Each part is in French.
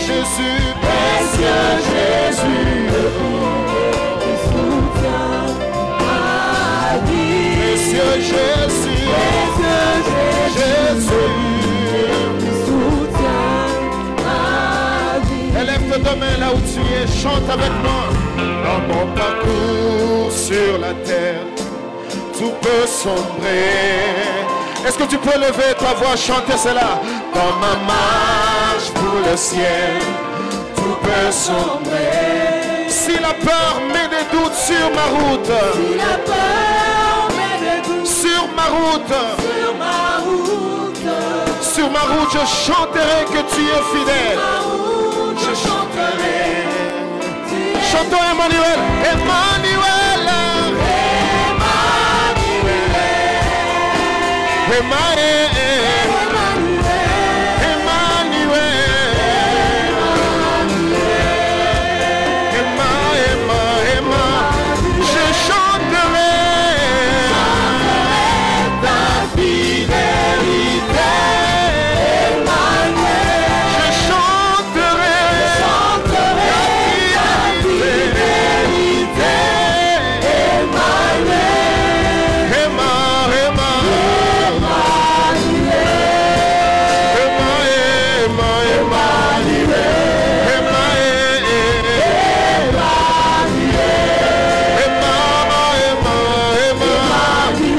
Jésus, précieux Jésus, qui soutient ma vie. précieux Jésus, Précieux Jésus. qui soutient ma vie. Élève tes deux mains là où tu es, chante avec moi. Dans mon parcours sur la terre, tout peut sombrer. Est-ce que tu peux lever ta voix, chanter cela? Dans ma marche pour le ciel, tout peut sombrer. Si la peur met des doutes sur ma route, Si la peur met des doutes sur ma route, sur ma route, sur ma route, je chanterai que tu es fidèle. je chanterai. Chantons Emmanuel, Emmanuel, Emmanuel,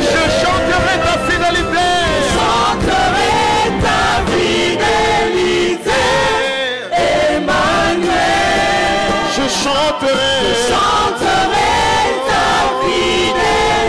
je chanterai ta fidélité. Je chanterai ta fidélité.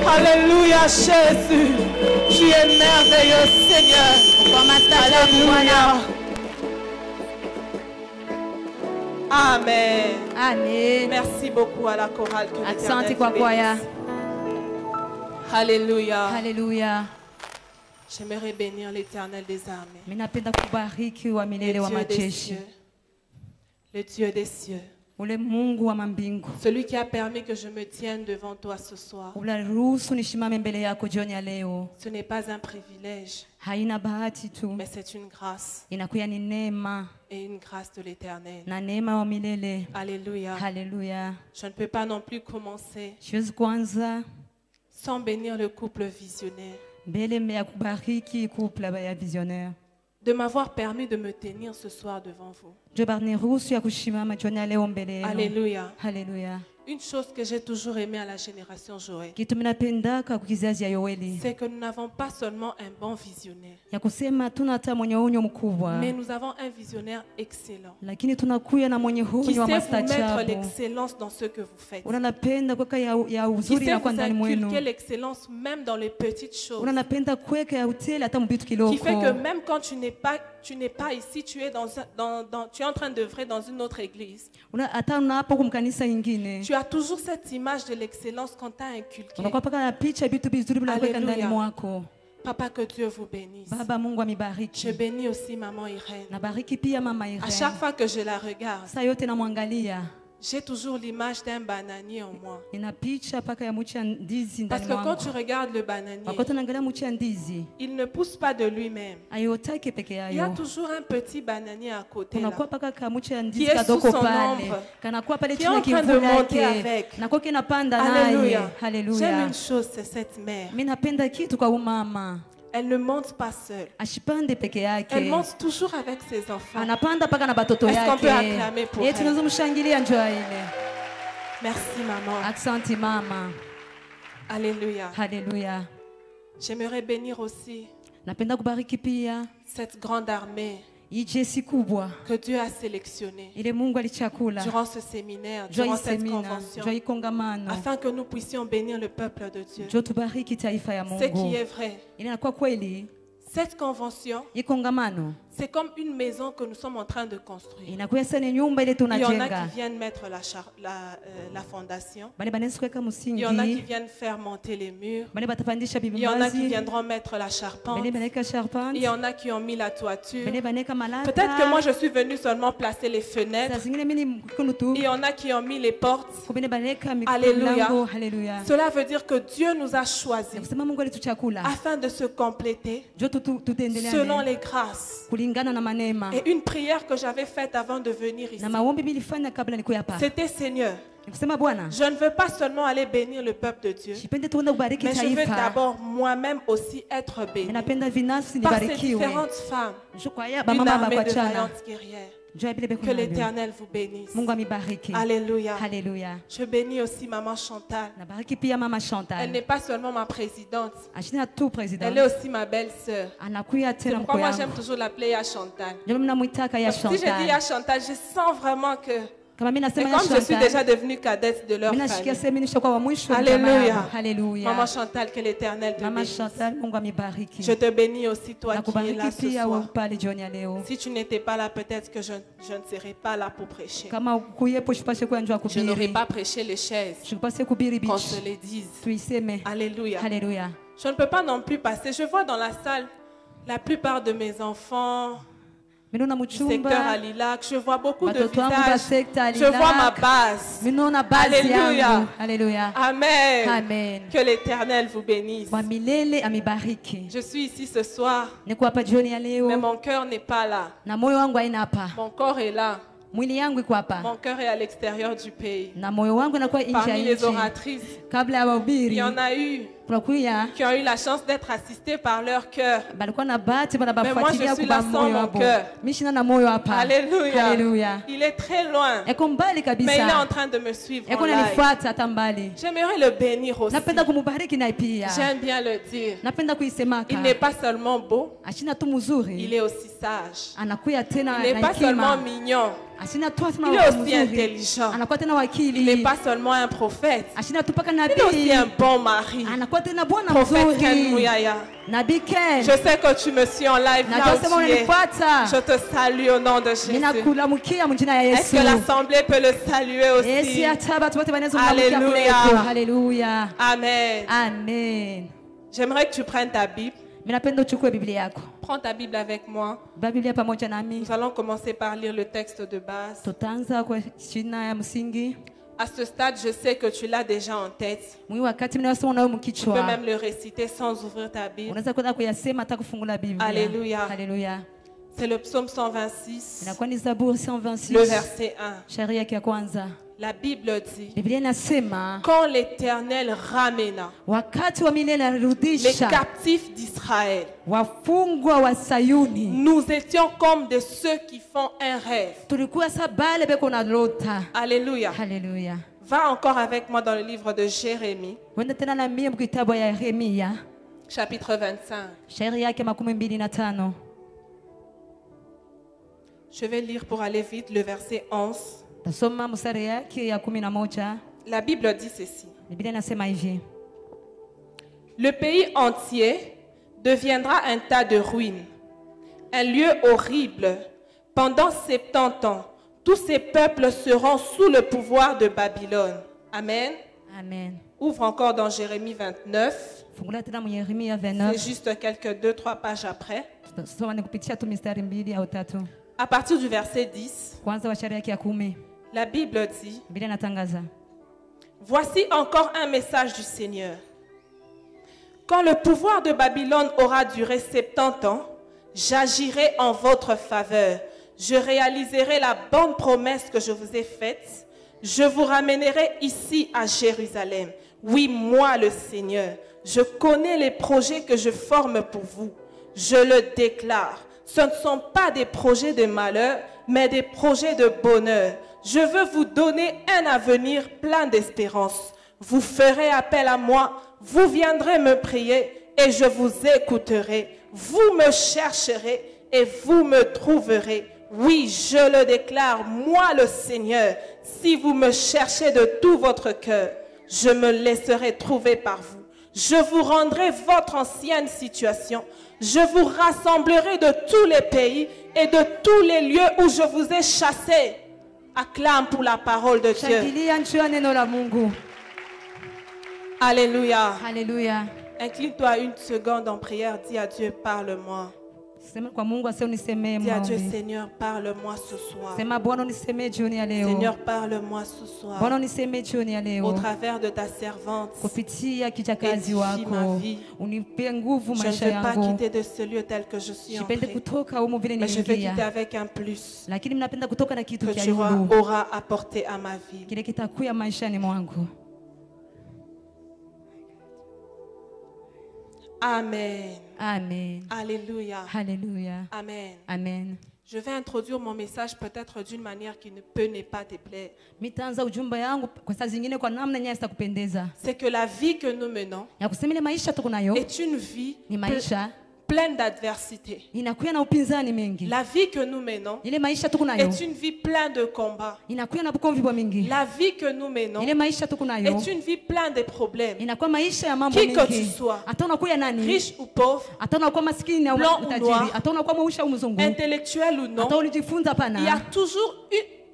Alléluia Jésus, tu es merveilleux Seigneur. Alléluia. Amen. Amen. Merci beaucoup à la chorale que Asante l'Éternel kwa vous kwaya. bénisse. Alléluia. Haleluya. J'aimerais bénir l'Éternel des armées. Minapenda kubariki wa milele wa Le Dieu des majeshi. cieux. Le Dieu des cieux. Ule Mungu wa mambingu. Celui qui a permis que je me tienne devant toi ce soir. Unaruhusu nishimame mbele yako jioni ya leo. Ce n'est pas un privilège, Haina bahati tu. mais c'est une grâce. Inakuya ni neema Et une grâce de l'Éternel. na neema wa milele. Alléluia. Haleluya. Je ne peux pas non plus commencer Siwezi kuanza sans bénir le couple visionnaire. mbele ya kubariki couple ya visionnaire. De m'avoir permis de me tenir ce soir devant vous. Je barniruhusu ya kushimama jioni ya leo mbele yenu. Alléluia. Haleluya. Une chose que j'ai toujours aimé à la génération Joël, Kitu minapendaka kukizazi ya Yoeli. c'est que nous n'avons pas seulement un bon visionnaire, Ya kusema tuna hata mwenye unyo mkubwa. mais nous avons un visionnaire excellent Lakini tunakuya na mwenye qui hunyo wa sait vous mettre mastajabu. l'excellence dans ce que vous faites, Unanapenda kuweka ya qui uzuri sait na vous kwa ndani mwenu. inculquer l'excellence même dans les petites choses, Unanapenda kuweka ya utele hata mbitu qui kiloko. fait que même quand tu n'es pas ici, tu es tu es en train d'œuvrer dans une autre église. Hata unapo kumkanisa ingine. Tu as toujours cette image de l'excellence qu'on t'a inculquée. Unakuwa paka na picha vitu vizuri bila kuweka ndani Alléluia. mwako. Papa, que Dieu vous bénisse. Baba Mungu Je amibariki. bénis aussi maman Irène. Nabariki pia mama À Irene. chaque fois que je la regarde, Saa yote namwangalia. j'ai toujours l'image d'un bananier en moi. Nina picha paka ya mchi ya ndizi Parce ndani que quand tu mwangu. regardes le bananier, Wakati naangalia mchi ya ndizi, il ne pousse pas de lui-même. ayotaki peke Il y a yayo. toujours un petit bananier à côté là, Kunakuwa paka ka mchi ya Qui ndizi est kadoko sous son pale. ombre. Kanakuwa pale Qui est chini en ya train de kivuli monter yake. avec. Nakuwa kinapanda naye. Alléluia. J'aime Haleluya. une chose, c'est cette mère Mimi napenda kitu kwa umama. Elle ne monte pas seule. ashipande peke yake, Elle monte toujours avec ses enfants. anapanda mpaka na batoto Est-ce qu'on peut yake. acclamer pour elle? Tunazomshangilia njoo ile. Merci maman. Asante mama. Alléluia. Haleluya. J'aimerais bénir aussi Napenda kubariki pia cette grande armée hii jeshi kubwa que Dieu a sélectionnée ile Mungu alichakula durant ce séminaire, jua durant hii cette semina, convention, jua hii kongamano, afin que nous puissions bénir le peuple de Dieu. jua tubariki taifa ya Ce qui Mungu. est vrai, Ile inakuwa kweli, cette convention, hii kongamano c'est comme une maison que nous sommes en train de construire. inakuwa sasa ni nyumba ile Il y en a tunajenga. qui viennent mettre la fondation. Bale banaweza kuweka Il y en a qui msingi, viennent faire monter les murs. bale batapandisha Il y en a qui bibambazi, viendront mettre la charpente. bale banaweka Il charpente, y en a qui ont mis la toiture. bale banaweka malata. Peut-être que moi je suis venue seulement placer les Saa fenêtres. zingine mimi ni mkono tu, Il y en a qui ont mis les portes. kubene banaweka Alléluia. milango. Haleluya. Cela veut dire que Dieu nous a choisis Kusema Mungu alituchakula afin de se compléter jua selon tutendelea les grâces. kulingana na manema Et une prière que j'avais faite avant de venir ici, na maombi nilifanya kabla nikuya hapa. c'était Seigneur, Nikusema Bwana, je ne veux pas seulement aller bénir le peuple de Dieu, sipende tuenda kubariki mais je veux taifa, d'abord moi-même aussi être béni ninapenda vinafsi par ces nibarikiwe. différentes femmes, Jukwaya une bamama armée de bakwachana vaillantes guerrières. jua vile beko Que navyo. l'Éternel vous bénisse. Mungu amibariki. Alléluia. Haleluya. Je bénis aussi Maman Chantal. Nabariki pia mama Elle Chantal. n'est pas seulement ma présidente, Ashina tu president. elle est aussi ma belle-sœur. Anakuya C'est tena pourquoi mko moi j'aime yangu. toujours l'appeler Ya Chantal. Ndio mnamuitaka ya Si je dis Ya Chantal. Chantal, je sens vraiment que... Kama mimi Et nasema ya comme je suis déjà Chantal, devenue cadette de leur mimi nashikia famille. sema nishakuwa wa mwisho wa Alléluia. jamaa. Haleluya. Maman Chantal, que l'Éternel te Mama bénisse. Chantal, Mungu amibariki. Je te bénis aussi toi qui es Nakubariki là ce pia wewe soir. pale jioni ya leo. Si tu n'étais pas là, peut-être que je ne serais pas là pour prêcher. Kama kuyepo shipashe kwa njoo Je n'aurais kubiri. pas prêché les chaises, Shipashe kubiri qu'on bichi. se les dise. Tuiseme. Alléluia. Haleluya. Je ne peux pas non plus passer. Je vois dans la salle la plupart de mes enfants Minona du secteur à muchumba. Lilac. Je vois beaucoup de Watoto wangu wa visages. sekta Je vois ma Lilac. base. Minona bazi Alléluia. yangu. Haleluya. Amen. Amen. Que l'Éternel vous bénisse. Wa milele amibariki. Je suis ici ce soir, Niko hapa jioni ya mais leo mon cœur n'est pas là. na moyo wangu haina hapa. Mon corps est là. Mwili yangu iko hapa Mon cœur est à l'extérieur du pays. na moyo wangu unakuwa nje ya Parmi les nchi. oratrices, Kabla ya il wahubiri y en a eu tunakuya qui ont eu la chance d'être assistées par leur cœur. balikuwa na bahati bana Mais moi, bafuatilia je suis kuba là sans moyo mon wabo. cœur. Mimi sina na moyo hapa. Alléluia. Haleluya. Il est très loin, Eko mbali mais il est kabisa. en train de me suivre en Eko live. nanifuata hata mbali. J'aimerais le bénir aussi. Napenda kumubariki naye pia. J'aime bien le dire. Napenda kuisemaka. Il n'est pas seulement beau, Ashina tu il mzuri. est aussi sage. Anakuya tena Il n'est na pas seulement hekima. mignon, Ashina tu tena il est aussi mzuri. intelligent. Anakuwa tena Il n'est wakili. pas seulement un prophète, Ashina tu paka il est aussi nabii. un bon mari. Anakuwa tena bwana Prophète Ken mzuri. Mouyaya. Nabii Ken. Je sais que tu me suis en live là Najua où sema tu es. unanifuata. Je te salue au nom de Jésus. Ninakulamukia mjina ya Est-ce Yesu. que l'assemblée peut le saluer aussi? Yesu hata watu wote wanaweza Alléluia. kumlamukia kuleko. Haleluya. Amen. Amen. J'aimerais que tu prennes ta Bible. Mimi napenda uchukue Biblia yako. Prends ta Bible avec moi. Biblia pamoja nami. Nous allons commencer par lire le texte de base. Tutaanza kwa shina ya msingi. À ce stade, je sais que tu l'as déjà en tête. Mwi wakati mimi nasema unayo Tu peux mkichwa. même le réciter sans ouvrir ta Bible. Unaweza kwenda kuyasema hata kufungula Biblia. Alléluia. Haleluya. C'est le psaume 126, Inakuwa ni Zaburi 126. le verset 1. Shairi yake ya kwanza. La Bible dit, Biblia inasema quand l'Éternel ramena wakati wa milele les alirudisha captifs d'Israël, wafungwa wa Sayuni. nous étions comme de ceux qui font un rêve. Tulikuwa sabale beko na lota. Alléluia. Haleluya. Va encore avec moi dans le livre de Jérémie, Wenda tena na mimi mkitabu ya Yeremia, chapitre 25. shairi yake 25. Je vais lire pour aller vite le verset 11. Tasoma mstari yake ya 11. La Bible dit ceci. Biblia inasema hivi. Le pays entier deviendra un tas de ruines, un lieu horrible. Pendant 70 ans, tous ces peuples seront sous le pouvoir de Babylone. Amen. Amen. Ouvre encore dans Jérémie 29. Fungula tena mu Yeremia C'est 29. juste quelques 2-3 pages après. Tutasoma ni kupitia tu mistari 2 au 3. À partir du verset 10, Kwanza wa shairi yake ya 10. la Bible dit, Biblia inatangaza. voici encore un message du Seigneur. Quand le pouvoir de Babylone aura duré 70 ans, j'agirai en votre faveur. Je réaliserai la bonne promesse que je vous ai faite. Je vous ramènerai ici à Jérusalem. Oui, moi le Seigneur, Je connais les projets que je forme pour vous. Je le déclare. Ce ne sont pas des projets de malheur, mais des projets de bonheur. Je veux vous donner un avenir plein d'espérance. Vous ferez appel à moi, vous viendrez me prier et je vous écouterai. Vous me chercherez et vous me trouverez. Oui, je le déclare, moi le Seigneur, si vous me cherchez de tout votre cœur, je me laisserai trouver par vous. Je vous rendrai votre ancienne situation. Je vous rassemblerai de tous les pays et de tous les lieux où je vous ai chassés. Acclame pour la parole de Dieu. Shangilia njua neno la Mungu. Alléluia. Haleluya. Incline-toi une seconde en prière. Dis à Dieu, parle-moi. Sema kwa Mungu ase unisemee Dis à Dieu, maombi. Seigneur, parle-moi ce soir. Sema Bwana unisemee jioni ya leo. Seigneur, parle-moi ce soir. Bwana unisemee jioni ya Au leo. travers de ta servante. Kupitia kijakazi Edifie ma wako. vie. Unipe nguvu Je ne maisha veux pas yangu. quitter de ce lieu tel que je suis Sipende entré. kutoka humu vile Mais je veux quitter niliingia. avec un plus Lakini mnapenda kutoka na kitu que cha tu yulu. auras apporté à ma vie. Kile kitakuya maishani mwangu. Amen. Amen. Alléluia. Haleluya. Amen. Amen. Je vais introduire mon message peut-être d'une manière qui ne peut ne pas te plaire. Mitaanza ujumbe yangu kwa saa zingine kwa namna yenye sitakupendeza. C'est que la vie que nous menons Ya kusema ile maisha tuko nayo est une vie ni maisha pleine d'adversité. inakuya na upinzani mingi. La vie que nous menons Ile maisha tuko nayo est une vie pleine de combats. inakuya na bukomvi bwa mingi. La vie que nous menons Ile maisha tuko nayo est une vie pleine de problèmes. inakuwa maisha ya mambo Qui que tu mingi. sois, Hata unakuya nani? riche ou pauvre, Hata unakuwa maskini au blanc ou tajiri. noir, Hata unakuwa mweusi au mzungu. intellectuel ou non, Hata ulijifunza il y a pana. toujours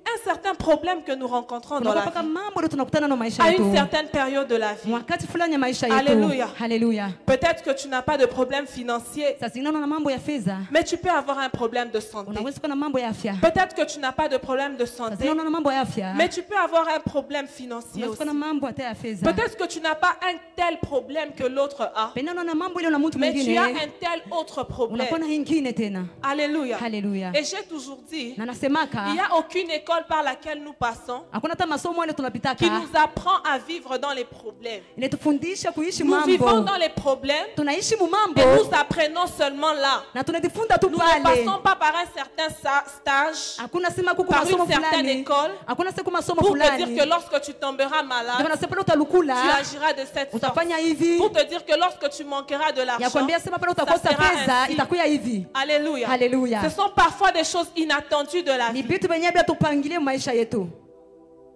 un certain problème que nous rencontrons dans Kunakuwa la paka vie. mambo ndio tunakutana na maisha À yetu. une certaine période de la vie. Wakati fulani ya maisha yetu. Haleluya. Haleluya. Peut-être que tu n'as pas de problème financier, Sasa zingine na mambo ya fedha. mais tu peux avoir un problème de santé. Unaweza kuwa na mambo ya afya. Peut-être que tu n'as pas de problème de Sasa santé, zingine na mambo ya afya. mais tu peux avoir un problème financier Unaweza aussi. kuwa na mambo hata ya fedha. Peut-être que tu n'as pas un tel problème que l'autre a, Pengine una mambo ile na mtu mais tu as mwingine. un tel autre problème. Unakuwa na ingine tena. Alléluia. Haleluya. Et j'ai toujours dit, Na nasemaka il n'y a aucune école par laquelle nous passons hakuna hata masomo ile qui tunapitaka nous apprend à vivre dans les problèmes. inatufundisha kuishi Nous vivons mambo. dans les problèmes Tunaishi mu et mambo nous apprenons seulement là. na tunajifunza tu Nous ne passons pale. pas par un certain stage Hakuna sema kuku par une masomo certaine fulani. école Hakuna sema masomo pour te dire fulani. que lorsque tu tomberas Ndio malade, nasema pale tu utalukula. agiras de cette sorte. Utafanya hivi. Pour te dire que lorsque tu manqueras de Ya l'argent, kwambia sema pale ça utakosa sera pesa ainsi. itakuya hivi. Alléluia. Haleluya. Ce sont parfois des choses inattendues de la Ni vie. vitu venye vya tupangilie maisha yetu.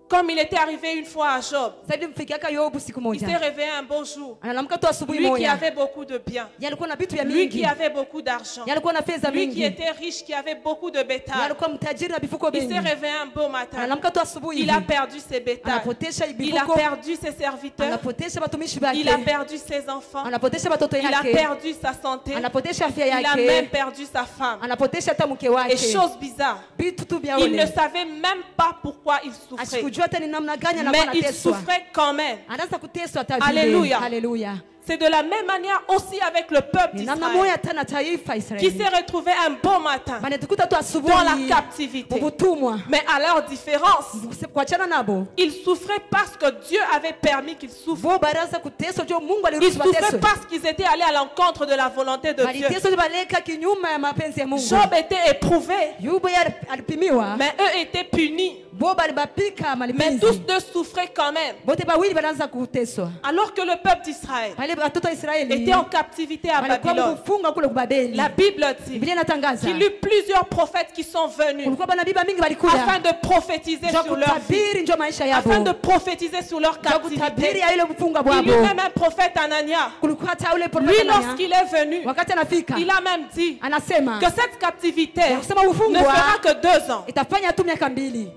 Comme il était arrivé une fois à Job. Sasa hivi mfikiaka Yobu siku Il s'est moja. réveillé un beau jour. Analamka tu asubuhi Lui qui moja. avait beaucoup de biens. Yeye alikuwa na vitu vya Lui qui mingi. avait beaucoup d'argent. Yeye alikuwa na fedha Lui qui mingi. était riche, qui avait beaucoup de Yeye bétail. alikuwa mtajiri na vifuko Il s'est vingi. réveillé un beau matin. Analamka tu asubuhi Il a hivi. perdu ses bétails. Anapotesha Il a vifuko. perdu ses serviteurs. Anapotesha watumishi Il a wake. perdu ses enfants. Anapotesha watoto Il a yake. perdu sa santé. Anapotesha afya Il a même yake. perdu sa femme. Anapotesha hata mke Et wake. chose bizarre, Vitu tu vya il ne ole. savait même pas pourquoi il souffrait. Asikujua hata ni namna gani anakuwa Mais il anateswa. souffrait quand même. Anaanza kuteswa hata vile. Alléluia. Haleluya. C'est de la même manière aussi avec le peuple Ni namna d'Israël moja tena taifa qui Israeli. s'est retrouvé un beau matin Banatukuta tu asubuhi dans la captivité. ubutumwa. Mais à leur différence, Kuachana nabo. ils souffraient parce que Dieu avait permis qu'ils souffrent. Bo baraza kuteswa jo Mungu Ils aliruhusu souffraient wateswe. parce qu'ils étaient allés à l'encontre de la volonté de Dieu. Baliteswa baleka kinyume ya mapenzi ya Mungu. Job était éprouvé, Yobu yeye alipimiwa. mais eux étaient punis. Bo balibapika Mais malipenzi. tous deux souffraient quand même. Bote bawili banaanza kuteswa. Alors que le peuple d'Israël Wale watoto wa Israeli était en captivité à walikuwa Babylone. kufunga kule kubabeli. La Bible dit Biblia inatangaza qu'il y eut plusieurs prophètes qui sont venus kulikuwa banabii mingi balikuja afin de prophétiser njo sur leur vie, kutabiri njo maisha yabo. afin de prophétiser sur leur Njo kutabiri captivité. ya ile kufunga Il y bwabo. eut même un prophète Anania. Kulikuwa hata ule Lui, profeta Anania. lorsqu'il est venu, Wakati anafika il a même dit anasema que cette captivité ya kusema ne ufungwa fera que 2 ans. itafanya tu miaka 2.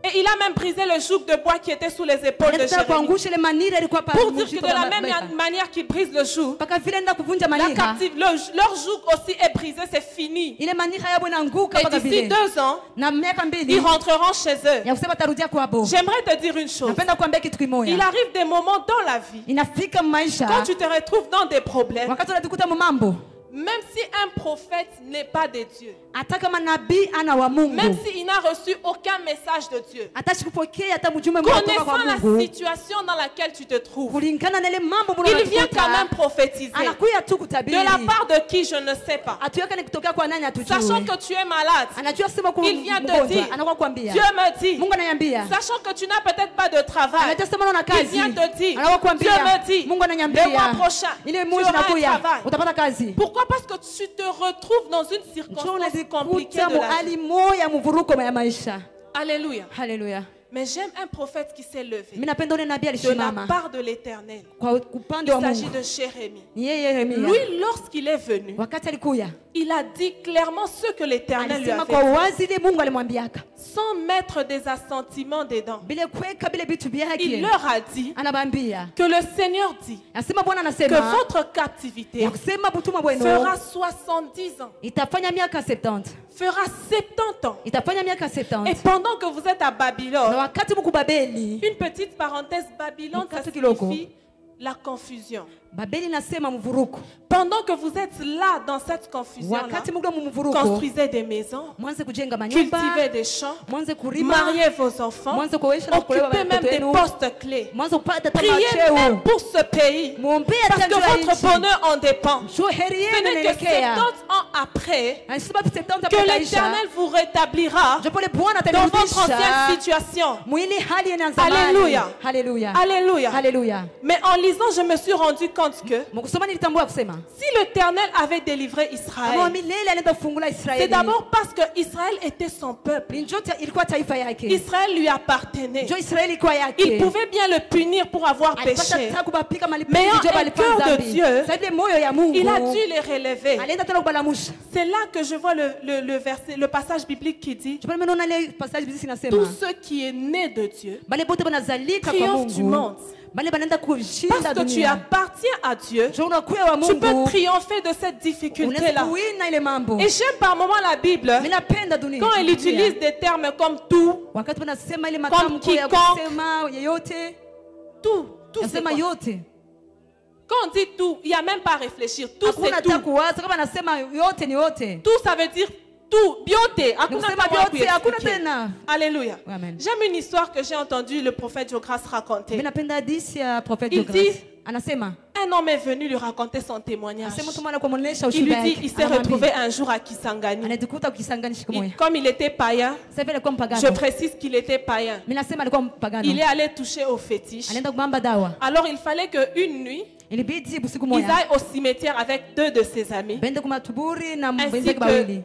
Et il a même brisé le joug de bois qui était sous les épaules de Anataka Jérémie. kuangusha ile manira ilikuwa pa Pour dire que mshiko de la wa même beka. manière qu'il brise le joug, Paka vile nda kuvunja la manira. leur joug aussi est brisé, c'est fini. Ile manira yabo inaanguka Et paka d'ici vile. 2 ans, Na miaka ils 2 rentreront chez eux. ya kusema tarudia kwabo. J'aimerais te dire une chose. Napenda kuambia kitu Il kimoja. arrive des moments dans la vie, Inafika maisha quand tu te retrouves dans des problèmes, wakati unajikuta mu mambo Même si un prophète n'est pas de Dieu, hata kama nabii ana wa Mungu, même s'il n'a reçu aucun message de Dieu, hata sikupokea hata mjumbe mmoja kutoka kwa connaissant la Mungu, situation dans laquelle tu te trouves, kulingana na ile mambo il vient quand même prophétiser. anakuya tu De kutabiri. la part de qui, je ne sais pas. Atuweka ni kutokea kwa nani hatujui. Sachant que tu es malade, Anajua sema kwa il vient te mgonjwa, dire, anakuwa kuambia. Dieu me dit, Mungu ananiambia. sachant que tu n'as peut-être pas de travail, Anajua sema una il kazi. vient te dire, Anakuwa Dieu kuambia. me dit, Mungu le ananiambia. mois prochain, Ile tu mwezi auras un unakuya, travail. utapata kazi. Pourquoi? Parce que tu te retrouves dans une Njoo circonstance compliquée unajikuta de la hali vie. moja mvuruko ya maisha. Alléluia. Haleluya. Mais j'aime un prophète qui s'est levé Mimi napenda ule nabii de la alisimama part de l'Éternel. kwa upande Il wa s'agit Mungu. de Jérémie. Ni yeye Yeremia. Lui, lorsqu'il est venu, Wakati alikuya, il a dit clairement ce que l'Éternel lui alisema avait kwa dit, wazi ile Mungu alimwambiaka. sans mettre des assentiments dedans. Bila kuweka bila vitu vyake. Il leur a dit Anabambia. que le Seigneur dit Anasema Bwana que anasema votre captivité ya kusema butumwa bwenu fera 70 ans, itafanya miaka 70. fera 70 ans. Itafanya miaka 70. Et pendant que vous êtes à Na Babylone, wakati mko Babeli, une petite parenthèse, Babylone, ça Wakati kiloko. signifie la confusion. Babeli nasema mvuruko. Pendant que vous êtes là dans cette confusion-là, Wakati mko mvuruko, construisez des maisons, mwanze kujenga manyumba, cultivez des champs, mwanze kurima, mariez vos enfants, mwanze kuoesha na kulea occupez même watoto des wenu, postes clés. mwanze kupata Priez tamacheo. même pour ce pays, Muombee parce hata que njia votre nchi. bonheur en dépend. Jo heri Ce yenu n'est que inaelekea. 70 ans après Anasema 70 que pataisha. l'Éternel vous rétablira Jo pole Bwana dans votre ancienne atarudisha situation. mwili hali ya zamani. Alléluia. Haleluya. Alléluia. Haleluya. Mais en lisant, je me suis rendu compte que Mkusoma nilitambua kusema. si l'Éternel avait délivré Israël, Kama milele anaenda kufungula c'est Israeli. d'abord parce que Israël était son peuple. Njoo ilikuwa taifa yake. Israël lui appartenait. Njoo Israeli ilikuwa yake. Il pouvait bien le punir pour avoir Alipata péché. tabu bapika malipo Mais en ndio un walifanya cœur de dhambi. Dieu, Sasa ile moyo ya Mungu. Il a dû les relever. Alienda tena kubalamusha. C'est là que je vois le verset, le passage biblique qui dit Jupale mimi naona ile passage bizi sinasema. tout ce qui est né de Dieu Bale bote banazalika kwa triomphe du Mungu. monde. Bale banaenda kushinda Parce que tu dunia. appartiens à Dieu, Njoo unakuwa wa tu peux Mungu. triompher de cette difficulté-là. Unaweza kuwina ile mambo. Et j'aime par moments la Bible Mimi napenda dunia. quand elle utilise des termes comme tout, Wakati wanasema ile matamko ya quiconque. kusema yeyote, tout c'est nasema quoi? yote. Quand on dit tout, il n'y a même pas à réfléchir. Tout Hakuna c'est hata tout. kuwaza kama nasema yote ni yote. Tout ça veut dire tout. Biote. Hakuna Nikusema kama wapi vyote, hakuna expliquer. tena. Alléluia. Amen. J'aime une histoire que j'ai entendue le prophète Jogras raconter. Mimi napenda hadithi ya Prophet Il Jogras. dit- Anasema, Un homme est venu lui raconter son témoignage. anasema mtu mwana kumuonesha Il ushuhuda lui dit yake. il s'est Anamwambia, retrouvé un jour à Kisangani. anajikuta ukisangani siku moja. Comme il était païen, Sasa vile alikuwa je mpagano. précise qu'il était païen. Mimi nasema alikuwa mpagano. Il est allé toucher au fétiche. Anaenda kubamba dawa. Alors il fallait qu'une nuit, Ilibidi usiku ils moja aillent au cimetière avec 2 de ses amis, bende kumatuburi na ainsi mwenzake que bawili.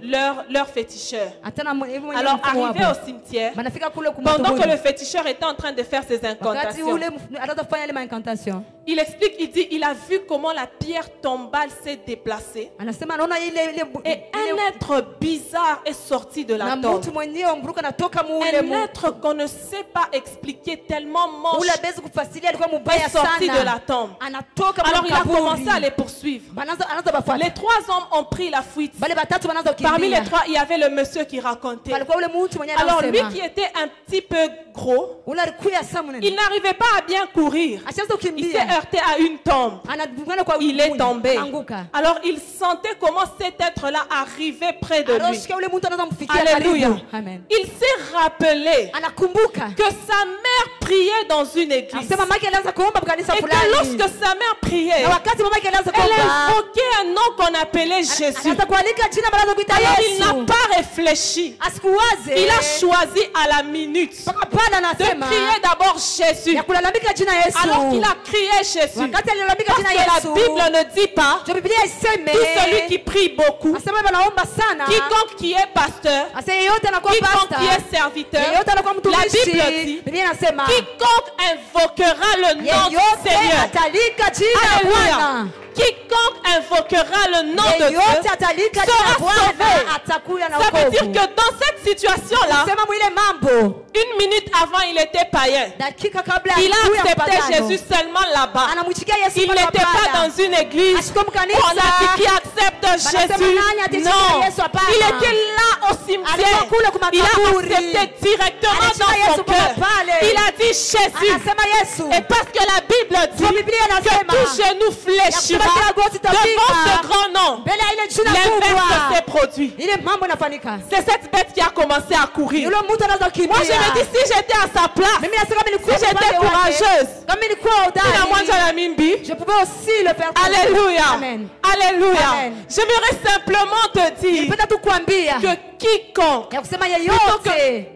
leur féticheur. Hata na hivyo mwenye Alors mfumo arrivé wapo. au cimetière, Banafika kule pendant que kumatuburi. le féticheur était en train de faire ses Wakati incantations, ule anataka kufanya ile incantation. il explique, il dit, il a vu comment la pierre tombale s'est déplacée. Anasema anaona ile Et un être bizarre est sorti de na la tombe. mtu mwenyewe mburuka natoka muule Un mu. être qu'on ne sait pas expliquer tellement moche Ule bezi kufasilia alikuwa mubaya est sorti de la sana. tombe. Anatoka Alors il a mkaburi. commencé à les poursuivre. Anaanza bafuata. Les 3 hommes ont pris la fuite. Bale batatu wanaanza Parmi les kukimbia. 3, il y avait le monsieur qui racontait. Palikuwa ule mtu mwenyewe Alors lui anasema. qui était un petit peu gros, Ule alikuwa samu il nene. n'arrivait pas à bien courir. Ashaanza Il s'est kukimbia. heurté à une tombe. Anadungana kwa Il est tombé. Anguka. Alors il sentait comment cet être-là arrivait près de lui. Aloshika ule mtu anaanza kumfikia Alléluia. karibu. Amen. Il s'est rappelé Anakumbuka. que sa mère priait dans une église. Anasema mama yake alianza kuomba kanisa Et que fulani. lorsque sa mère priait, Na wakati mama yake alianza elle kuomba. invoquait un nom qu'on appelait Jésus. Anaanza kualika jina baraza kuita Alors il Yesu. n'a pas réfléchi. Asikuwaze. Il a choisi à la minute Paka pala de anasema. crier d'abord Jésus. Ya kulalamika jina Yesu. Alors qu'il a crié Jésus. Wakati alilalamika Parce jina que la Yesu. Bible ne dit pas Jo Biblia iseme. tout celui qui prie beaucoup, Asema wanaomba sana. quiconque qui est pasteur, Asa yeyote anakuwa quiconque pastor. qui est serviteur. Yeyote anakuwa La Bible mtumishi. dit Biblia inasema. quiconque invoquera le nom du Yeyote Seigneur. atalika jina la Alléluia. Bwana. Quiconque invoquera le nom de Yeyote Dieu atalika jina la sera sauvé. Bwana atakuya na Ça veut dire wokovu. que dans cette situation-là, Sema mwile mambo. une minute avant, il était païen. Dakika kabla Il a kuya accepté mpagano. Jésus seulement là-bas. Anamwichikia Yesu Il pale n'était pas pala. dans une église. Ashiko On mkanisa. a dit qui accepte Banasema Jésus. nani atishika Non. Yesu hapana. Il était là au Alikuwa cimetière. kule kwa Il a makaburi. accepté directement Anashika dans son Yesu cœur. pale. Il a dit Jésus. Anasema Yesu. Et parce que la Bible Bible dit Kwa Biblia que inasema tout genou fléchira ya kusema kila goti devant itapika ce grand nom. mbele ya ile jina L'inverse kubwa. s'est produit. Ile mambo inafanyika. C'est cette bête qui a commencé à courir. Yule mtu anaanza Moi, kukimbia. je me dis, si j'étais à sa place, Mimi nasema kama nilikuwa si j'étais upande wake, courageuse, kama nilikuwa na moi, hodari, la mimbi. je pouvais aussi le faire. Alléluia. Amen. Alléluia. Amen. J'aimerais simplement te dire Nipenda tu kuambia que quiconque, ya kusema yeyote.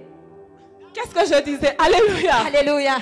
qu'est-ce que je disais? Alléluia. Haleluya.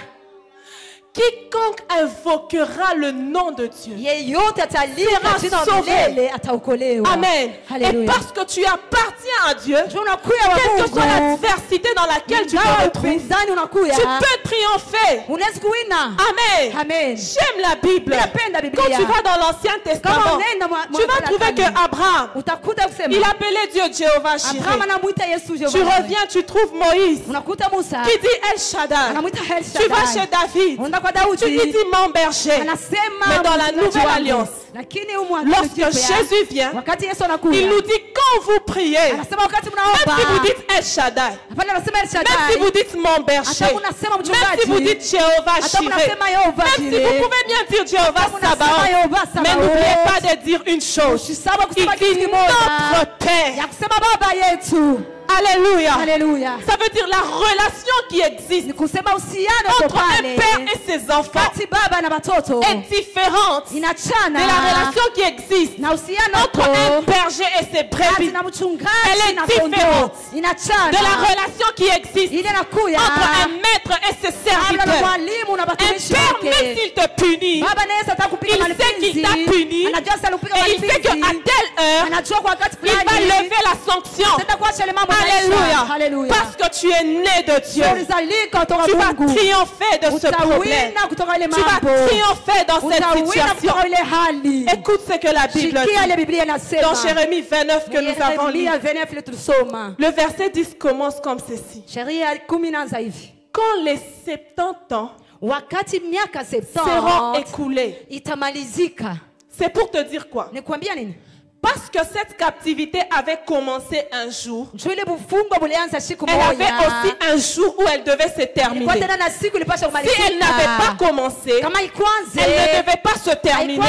Quiconque invoquera le nom de Dieu. Yeyote atalita Sera jina la sauvé. milele ataokolewa. Amen. Et Haleluya. parce que tu appartiens à Dieu, Unakuya wa quelle que soit Mungu. l'adversité dans laquelle tu te Ingawa retrouves, upinzani unakuya. tu peux triompher. Unaweza kuwina. Amen. Amen. J'aime la Bible. Ninapenda Biblia. Quand tu vas dans l'Ancien Testament, Kama unaenda tu vas trouver que Abraham, utakuta kusema il appelait Dieu Jéhovah Jireh. Abraham anamuita Yesu Jehova. Tu reviens, tu trouves Moïse Unakuta Musa qui dit El Shaddai. anamuita El Tu vas Shaddai. chez David, Unaenda kwa tu lui Daudi dis mon berger. anasema Mais dans la mchungaji nouvelle wangu. alliance, Lakini humu lorsque agano jipya, Jésus vient, wakati Yesu anakuja il nous dit quand vous priez, anasema wakati même mnaomba si vous dites El Shaddai, hapana anasema El même si Shaddai vous dites mon berger, hata mnasema même mchungaji si vous dites Jéhovah hata Jireh, mnasema Yehova même si Jireh, vous pouvez bien dire Jéhovah hata mnasema Sabaoth, Yehova mais Sabaoth, n'oubliez pas de dire une chose. usisahau Il kusema kitu dit kimoja notre Père. ya kusema baba yetu. Alléluia. Haleluya. Ça veut dire la relation qui existe Ni kusema uhusiano uko entre un pale père et ses enfants kati baba na watoto est différente de inachana la relation qui existe na uhusiano entre un uko berger et ses kati brebis, na Elle mchungaji est na différente kondoo inachana de la relation qui existe ile nakuya entre un maître et ses kabla na serviteurs. mwalimu na Un batumishi père, même wake. s'il te punit, Baba naye sasa kupiga il sait qu'il t'a puni anajua sasa kupiga et il sait qu'à telle heure, anajua kwa wakati il va fulani lever la sanction. tenda kuacha ile mambo Alléluia. haleluya Parce que tu es né de Dieu. ulizalika kutoka Tu vas Mungu triompher de ce problème. utawina kutoka ile Tu vas mambo triompher dans cette utawina situation. kutoka ile hali Écoute ce que la Bible shikia ile dit Biblia inasema dans Jérémie 29 que nous avons lu. Yeremia 29 ile tulisoma Le verset 10 commence comme ceci. sheria 10 inaanza hivi Quand les 70 ans wakati miaka seront 70 écoulés. itamalizika C'est pour te dire quoi? nikwambia nini Parce que cette captivité avait commencé un jour. juu ile bufungo bulianza siku Elle avait moja aussi un jour où elle devait se ilikuwa terminer. tena na siku ilipasha Si elle kumalizika n'avait pas commencé, kama ikwanze elle ne devait pas se terminer.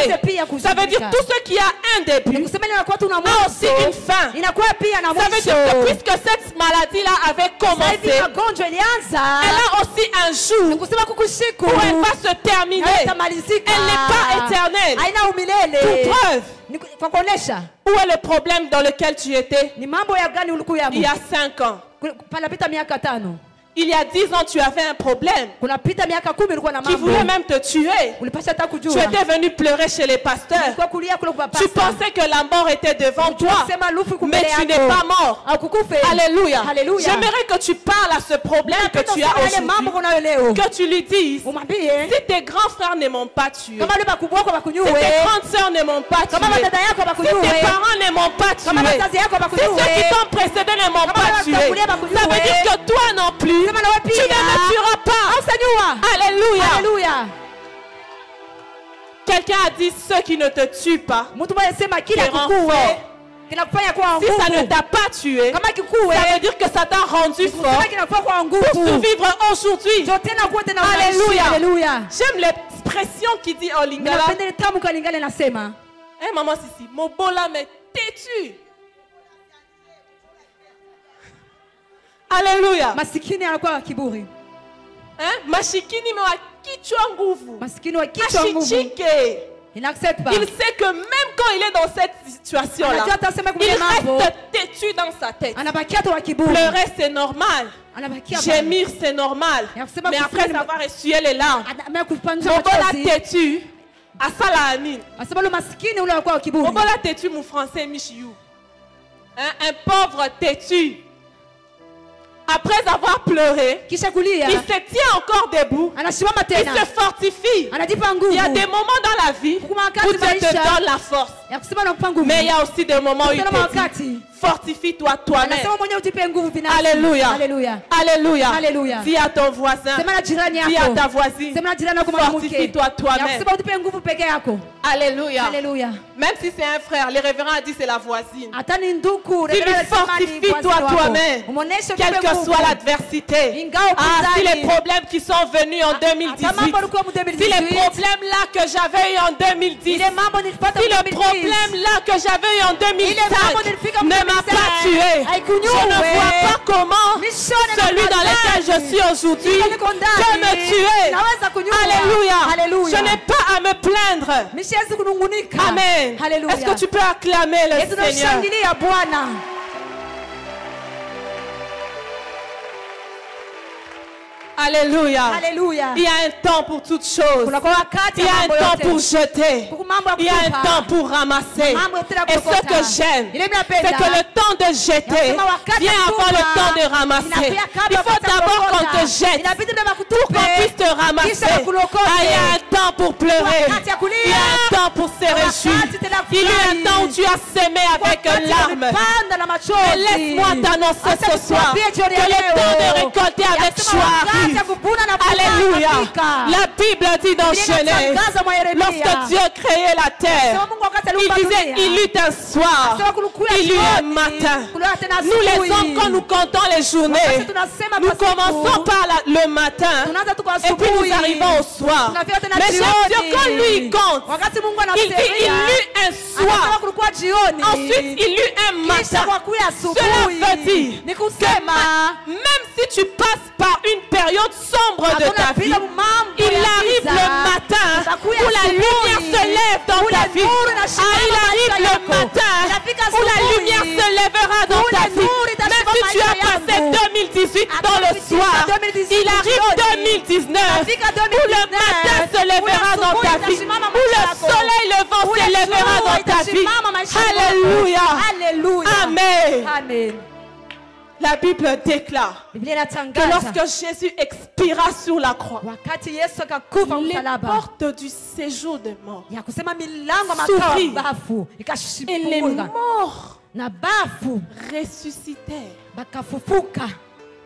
Ça veut dire tout ce qui a un début kusema ile inakuwa tuna a aussi mwanzo une fin. inakuwa pia na Ça veut dire que mwisho puisque cette maladie-là avait sasa hivi commencé, magonjwa ilianza elle a aussi un jour kusema kukushiku où elle va se terminer. na Elle itamalizika n'est pas éternelle. haina umilele Pour preuve, kwa kuonesha où est le problème dans lequel tu étais ni mambo ya gani ulikuwa il y a 5 ans? panapita miaka 5 Il y a 10 ans, tu avais un problème kunapita miaka 10 ulikuwa na qui mambo voulait même te tuer. ulipasha hata Tu kujua étais venu pleurer chez les pasteurs. kwa kulia kule kwa Tu pensais que la mort était devant toi, sema lufu mais kumbele tu n'es yako pas mort. akukufe Alléluia. Haleluya. J'aimerais que tu parles à ce problème que tu as yale mambo aujourd'hui. kunayo leo Que tu lui dises, umwambie si tes grands frères ne m'ont pas tué, kama wale bakubwa wako si bakunyue tes grandes sœurs ne m'ont pas kama tué, dada yako si bakunyue tes parents ne m'ont pas kama tué, wazazi yako si bakunyue ceux qui t'ont précédé ne m'ont Kama pas wale tué, watakulia bakunyue. ça veut dire que toi non plus, Kama nawe tu pia ne me tueras pas. hausanyua Alléluia. haleluya Quelqu'un a dit ceux qui ne te tuent pas. mtu mmoja sema kila Te rend kikuwe fort. kinakufanya kuwa Si ça ne nguvu t'a pas tué, kama kikuwe ça veut dire que ça t'a rendu fort kama kinakuwa kwa pour nguvu survivre aujourd'hui. ndio tena kuwa tena Haleluya. unaishi haleluya J'aime l'expression qui dit en lingala. ninapenda ile tamu kalingale nasema Maman Sissi, Mobola mais têtu. Alléluia. masikini anakuwa wa kiburi Mashikini mewa kichwa nguvu. masikini wa kichwa nguvu Ashichike. il n'accepte pas Il sait que même quand il est dans cette situation-là, anajua atasema il kumbe mambo reste têtu dans sa tête. anabakia tu wa kiburi Pleurer, c'est normal. anabakia Gémir, c'est normal. Ya kusema Mais après kufanya- avoir essuyé les larmes, anamea kupanza Mobola machozi têtu, asala anine. asema le masikini ule anakuwa wa kiburi Mobola têtu, mon français, Michiou. Un pauvre têtu. Après avoir pleuré, kisha kulia il se tient encore debout. anasimama Il tena se fortifie. anajipa Il y a nguvu des moments dans la vie où Kuna wakati Dieu te maisha donne la force. ya kusema nakupa nguvu. Mais il y a aussi des moments où il Kuna te dit, wakati fortifie-toi toi-même. anasema mwenyewe ujipe nguvu binafsi. Alléluia. Alléluia. Alléluia. Alléluia. Dis à ton voisin, Sema na jirani dis à yako. ta voisine, Sema na jirani yako mwanamke. fortifie-toi Ya toi-même. kusema ujipe nguvu peke yako. Alléluia. Alléluia. Même si c'est un frère, le révérend a dit c'est la voisine. Hata ni ndugu, Tu lui fortifies-toi toi-même, Umuoneshe quelle ujipe que nguvu. soit l'adversité. Ingawa Ah, si upinzani. les problèmes qui sont venus en 2018, mambo yalikuwa mu si 2018. les problèmes là que j'avais eu en 2010, Ile mambo nilipata si mu le 2010. problème là que j'avais eu en 2005 nilifika ne mu m'a 2005, pas tué, haikunyuwe. je ne vois pas comment Mishone na celui dans lequel je suis aujourd'hui peut me tuer. Naweza kunyua. Alléluia. Alléluia. Je n'ai pas à me plaindre. Mishezi kunungunika. Amen. Alléluia. Est-ce que tu peux acclamer le Yesu Seigneur? tunamshangilia Bwana. Alléluia. Alléluia. Il y a un temps pour toutes choses. Kuna kwa wakati Il y a un mambo temps yote. pour jeter. Kuna mambo ya Il y a un kutupa. temps pour ramasser. Mambo yote ya Et ce kukokota. que j'aime, Ile ninapenda. c'est que le temps de jeter Nasema wakati vient ya avant kutupa, le temps de ramasser. inakuja kabla Il faut wakati ya d'abord kukokota. qu'on te jette Inabidi mbele pour kutupe. qu'on puisse te ramasser. Kisha kulokote. Ah, il y a un temps pour pleurer. Wakati ya kulia. Il y a un temps pour se réjouir. Wakati tena Il y a un kufurahi. temps où tu as semé avec Wakati larmes. unapanda na machozi. Mais laisse-moi t'annoncer Acha ce soir nikwambie jioni que ya le leo. temps de récolter avec Yasema joie wakati arrive. ya kuvuna na furaha Alléluia. inafika. La Bible dit dans Biblia Genèse, inatangaza mwa Yeremia. lorsque Dieu créait la terre, Sema Mungu wakati il aliumba disait, dunia. il eut un soir, Sema kulikuwa il eut un jioni, matin. kulikuwa tena Nous les asubuhi. hommes, quand nous comptons les journées, Wakati tunasema nous kwa siku, commençons par le matin tunaanza tu kwa et puis asubuhi. nous arrivons au soir. Tunafika tena Mais jioni. Dieu, quand lui il compte, Wakati Mungu il dit, il anafikiria, eut un anasema soir. kulikuwa jioni. Ensuite, il eut un Kisha matin. kwa kuya asubuhi. Cela veut dire Ni que kusema même si tu passes par une période sombre de hakuna ta vie, vile mambo il ya arrive giza. le matin Utakuya où la asubuhi. lumière se lève dans Ule ta vie. nuru inashimama Ah, il arrive maisha le yako. matin Inafika où la asubuhi. lumière se lèvera dans Ule ta vie. nuru itashimama Même si tu as maisha passé yangu. 2018 dans le Atapita soir, 2018 il arrive jioni. 2019 Inafika où le 2019. matin se lèvera Ule dans ta asubuhi vie, itashimama où le maisha yako. soleil levant Ule se lèvera jua dans ta vie. itashimama maisha yako. Alléluia. Alléluia. Amen. Amen. La Bible déclare Biblia que inatangaza lorsque Jésus expira sur la croix, wakati Yesu akakufa les msalaba portes du séjour des morts ya kusema milango makao S'ouvrir. bafu et les ikashifunga morts na bafu ressuscitèrent. bakafufuka.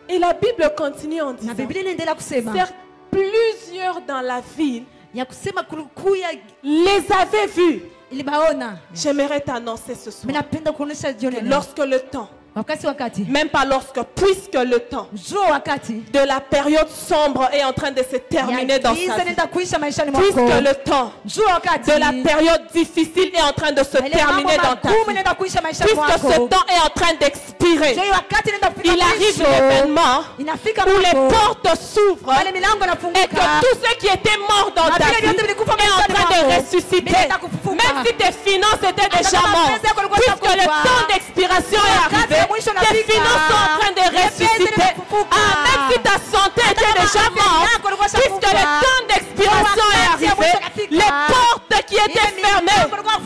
Et la Bible continue en Na disant, Biblia inaendelea kusema certes, plusieurs dans la ville ya kusema kulikuya les avaient vus. ilibaona. J'aimerais t'annoncer ce soir Mimi napenda kuonesha jioni que leo. lorsque le temps, wakati même pas lorsque, puisque le temps njoo wakati de la période sombre est en train de se terminer dans giza sa vie, nenda kuisha maishani puisque mwako. le temps Njoo wakati de la période difficile est en train de se ile mambo terminer dans ta magumu vie, nenda kuisha maishani puisque ce mwako. temps est en train d'expirer, Njoo wakati nenda kufika il arrive mwisho. l'événement Inafika où les mambo. portes s'ouvrent Wale milango et inafunguka. que tous ceux qui étaient morts dans ta vie est en train de ressusciter. Même si tes finances étaient déjà mortes, puisque le temps d'expiration est arrivé, tes finances sont en train de ressusciter. Ah, même si ta santé était déjà morte, puisque le temps d'expiration est arrivé, les portes qui étaient fermées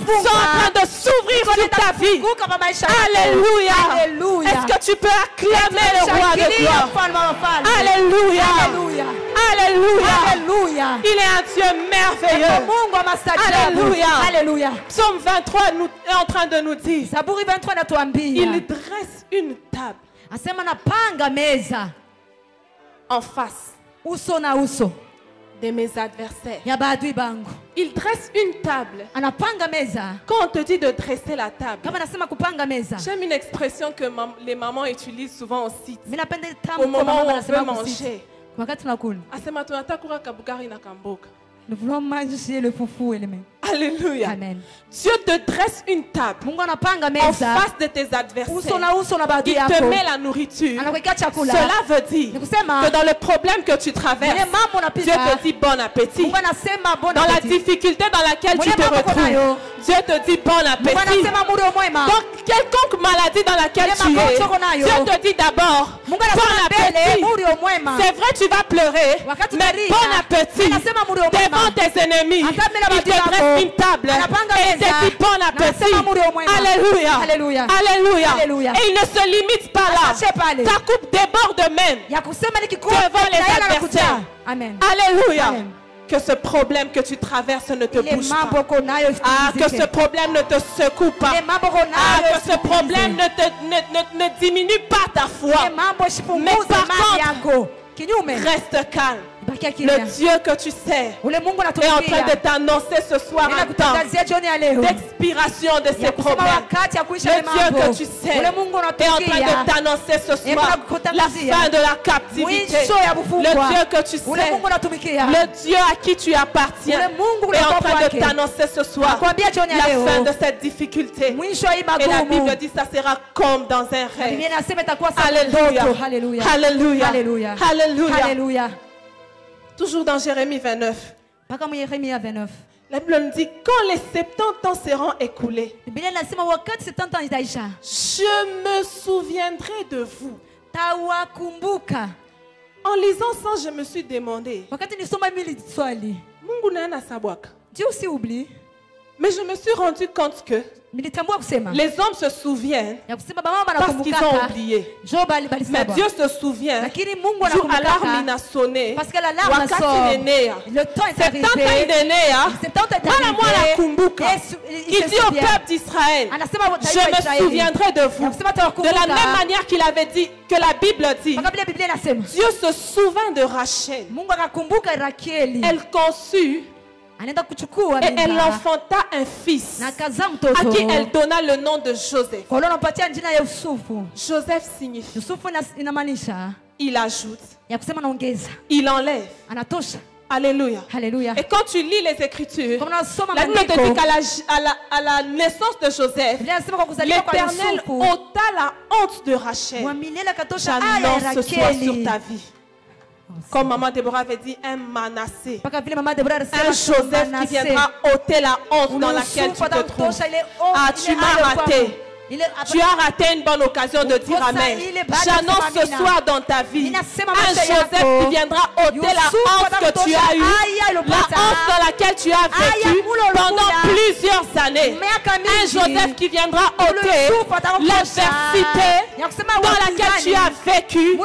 sont en train de s'ouvrir sur ta vie. Alléluia. Alléluia. Est-ce que tu peux acclamer le roi de gloire? Alléluia. Alléluia. Alléluia. Alléluia. Il est un Dieu merveilleux. Mungu wa maajabu. Alléluia. Alléluia. Psaume 23 est en train de nous dire, Zaburi 23 inatuambia. il dresse une table Asema napanga meza en face uso na uso de mes adversaires. ya baadui bangu. Il dresse une table. Anapanga meza. Quand on te dit de dresser la table, Kama nasema kupanga meza. j'aime une expression que les mamans utilisent souvent au site. Mimi napenda Au tamu kwa moment où mama on veut anasema kusiti. manger. Wakati tunakula. Asema tunataka kula kabugari na kamboga. Nous voulons manger le fufu et le même. Alléluia. Amen. Dieu te dresse une table Mungu anapanga en meza. face de tes Uso adversaires. na uso na baadui Il te yako. met la nourriture. Anakuwekea chakula. Cela veut dire Ni kusema que dans le problème que tu traverses, ile mambo Dieu unapita. te dit bon appétit. Mungu anasema bon Dans la appétit. difficulté dans laquelle tu Mwenye te mambo retrouves, konayo. Dieu te dit bon Mungu appétit. anasema mlo mwema. Donc, quelconque maladie dans laquelle Mwenye tu es, magonjwa konayo. Dieu te dit d'abord Mungu bon anasema mbele appétit. mlo mwema. C'est vrai, tu vas pleurer, Wakati mais utalia, bon appétit anasema mlo mwema. devant tes ennemis. Hata mbele ya Il maadui te yako. dresse une table Anapanga et il meza. te dit bon Na appétit. anasema mlo mwema. Alléluia. Alléluia. Alléluia. Alléluia. Et il ne se limite pas là. Achache pale. Ta coupe déborde même Ya kusema ni kikubwa devant les na yeye adversaires. anakuja. Amen. Alléluia. Amen. Que ce problème que tu traverses ne te ile bouge mambo pas. uko nayo Ah, que ce problème ne te secoue pas. ile mambo uko Ah, nayo que ce problème ne diminue pas ta foi. ile mambo Mais shipunguze par imani contre, yako. Kinyume reste calme. bakia Le kimya. Dieu que tu sais Ule Mungu est en train de anatumikia t'annoncer ce soir un temps ninakutangazia jioni ya leo d'expiration de ces ya kusema problèmes. wakati ya Le kuisha ile Dieu mambo. que tu sais Ule Mungu est en train unatumikia de t'annoncer ce Et soir ninakutangazia la fin de la captivité. mwisho ya Le kufungwa. Dieu que tu Ule sais, Mungu unatumikia le Dieu à qui tu appartiens Ule Mungu est en unakuwa train de kwake. t'annoncer ce soir Nakwambia jioni ya la leo fin de cette difficulté. mwisho wa hii Et la magumu. Bible dit ça sera comme dans un rêve. Biblia inasema itakuwa sawa Alléluia. ndoto. Haleluya. Alléluia. Haleluya. Alléluia. Haleluya. Toujours dans Jérémie 29. Mpaka Yeremia 29. La Bible nous dit quand les 70 ans seront écoulés, Biblia inasema wakati 70 ans itaisha, je me souviendrai de vous. tawakumbuka. En lisant ça, je me suis demandé, Wakati nisoma mimi swali, Mungu naye anasabwaka. Dieu aussi oublie. Mais je me suis rendu compte que Nilitambua kusema les hommes se souviennent ya kusema bamama parce qu'ils ont banakumbukaka. oublié. Job Mais balisabwa. Dieu se souvient. Lakini Mungu Jour alarme anakumbukaka inasonné. parce que l'alarme Wakati sonne. nenea. Le temps est 70 ans arrivé. inenea. 70 est Voilà moi la arrivé. kumbuka. Yesu- Il se dit au souvient. peuple d'Israël, Anasema je taifa me Israeli. souviendrai de vous. Anasema De la tawakumbuka. même manière qu'il avait dit, que la Bible dit, Mpaka vile Biblia inasema Dieu se souvint de Rachel. Mungu akakumbuka Rakeli. Elle conçut Anaenda kuchukua et elle mimba. enfanta un fils Na kazaa à mtoto. qui elle donna le nom de Joseph. Kwa hiyo anampatia jina ya Yusufu. Joseph signifie, Yusufu inamaanisha il ajoute, ya kusema naongeza. il enlève. Anatosha. Alléluia. Haleluya. Et quand tu lis les Écritures, Kama unasoma la Bible te dit maandiko, qu'à la naissance de Joseph, Biblia inasema kwa kuzaliwa kwa l'Éternel Yusufu, ôta la honte de Rachel. wa milele akatosha aya ya J'annonce ce soir sur Rakeli. ta vie. Comme maman Déborah avait dit, un Manassé. Mpaka vile mama Deborah Un alisema Joseph qui viendra ôter la honte dans laquelle tu te trouves. Ah, tu m'as raté. Tu as raté une bonne occasion de dire Amen. J'annonce ce soir dans ta vie un Joseph qui viendra ôter la honte que tu as eue, la honte dans laquelle tu as vécu pendant plusieurs années. Un Joseph qui viendra ôter l'adversité dans laquelle tu as vécu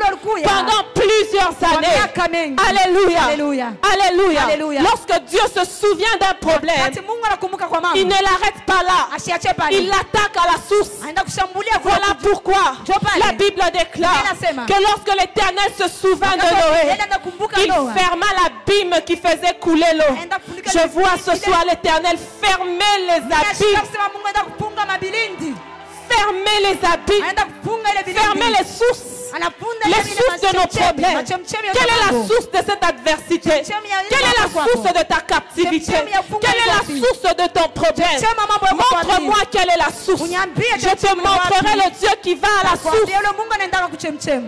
pendant plusieurs années. Alléluia. Alléluia. Alléluia. Alléluia. Lorsque Dieu se souvient d'un problème, Wakati Mungu anakumbuka kwa mama, il ne l'arrête pas là. asiache pale. Il l'attaque à la source. Anaenda kushambulia kwa Voilà pourquoi la Bible déclare que lorsque l'Éternel se souvint de Noé, il ferma l'abîme qui faisait couler l'eau. Je vois ce soir l'Éternel fermer les abîmes, kusema Mungu anaenda kufunga mabilindi. fermer les abîmes, Anaenda kufunga ile vilindi. fermer les sources. Anafunga Les sources de nos problèmes. Quelle est la source de cette adversité? Quelle est la source de ta captivité? Quelle est la source de ton problème? Montre-moi quelle est la source. Je te montrerai le Dieu qui va à la source. Yule Mungu anaenda kuchemchem.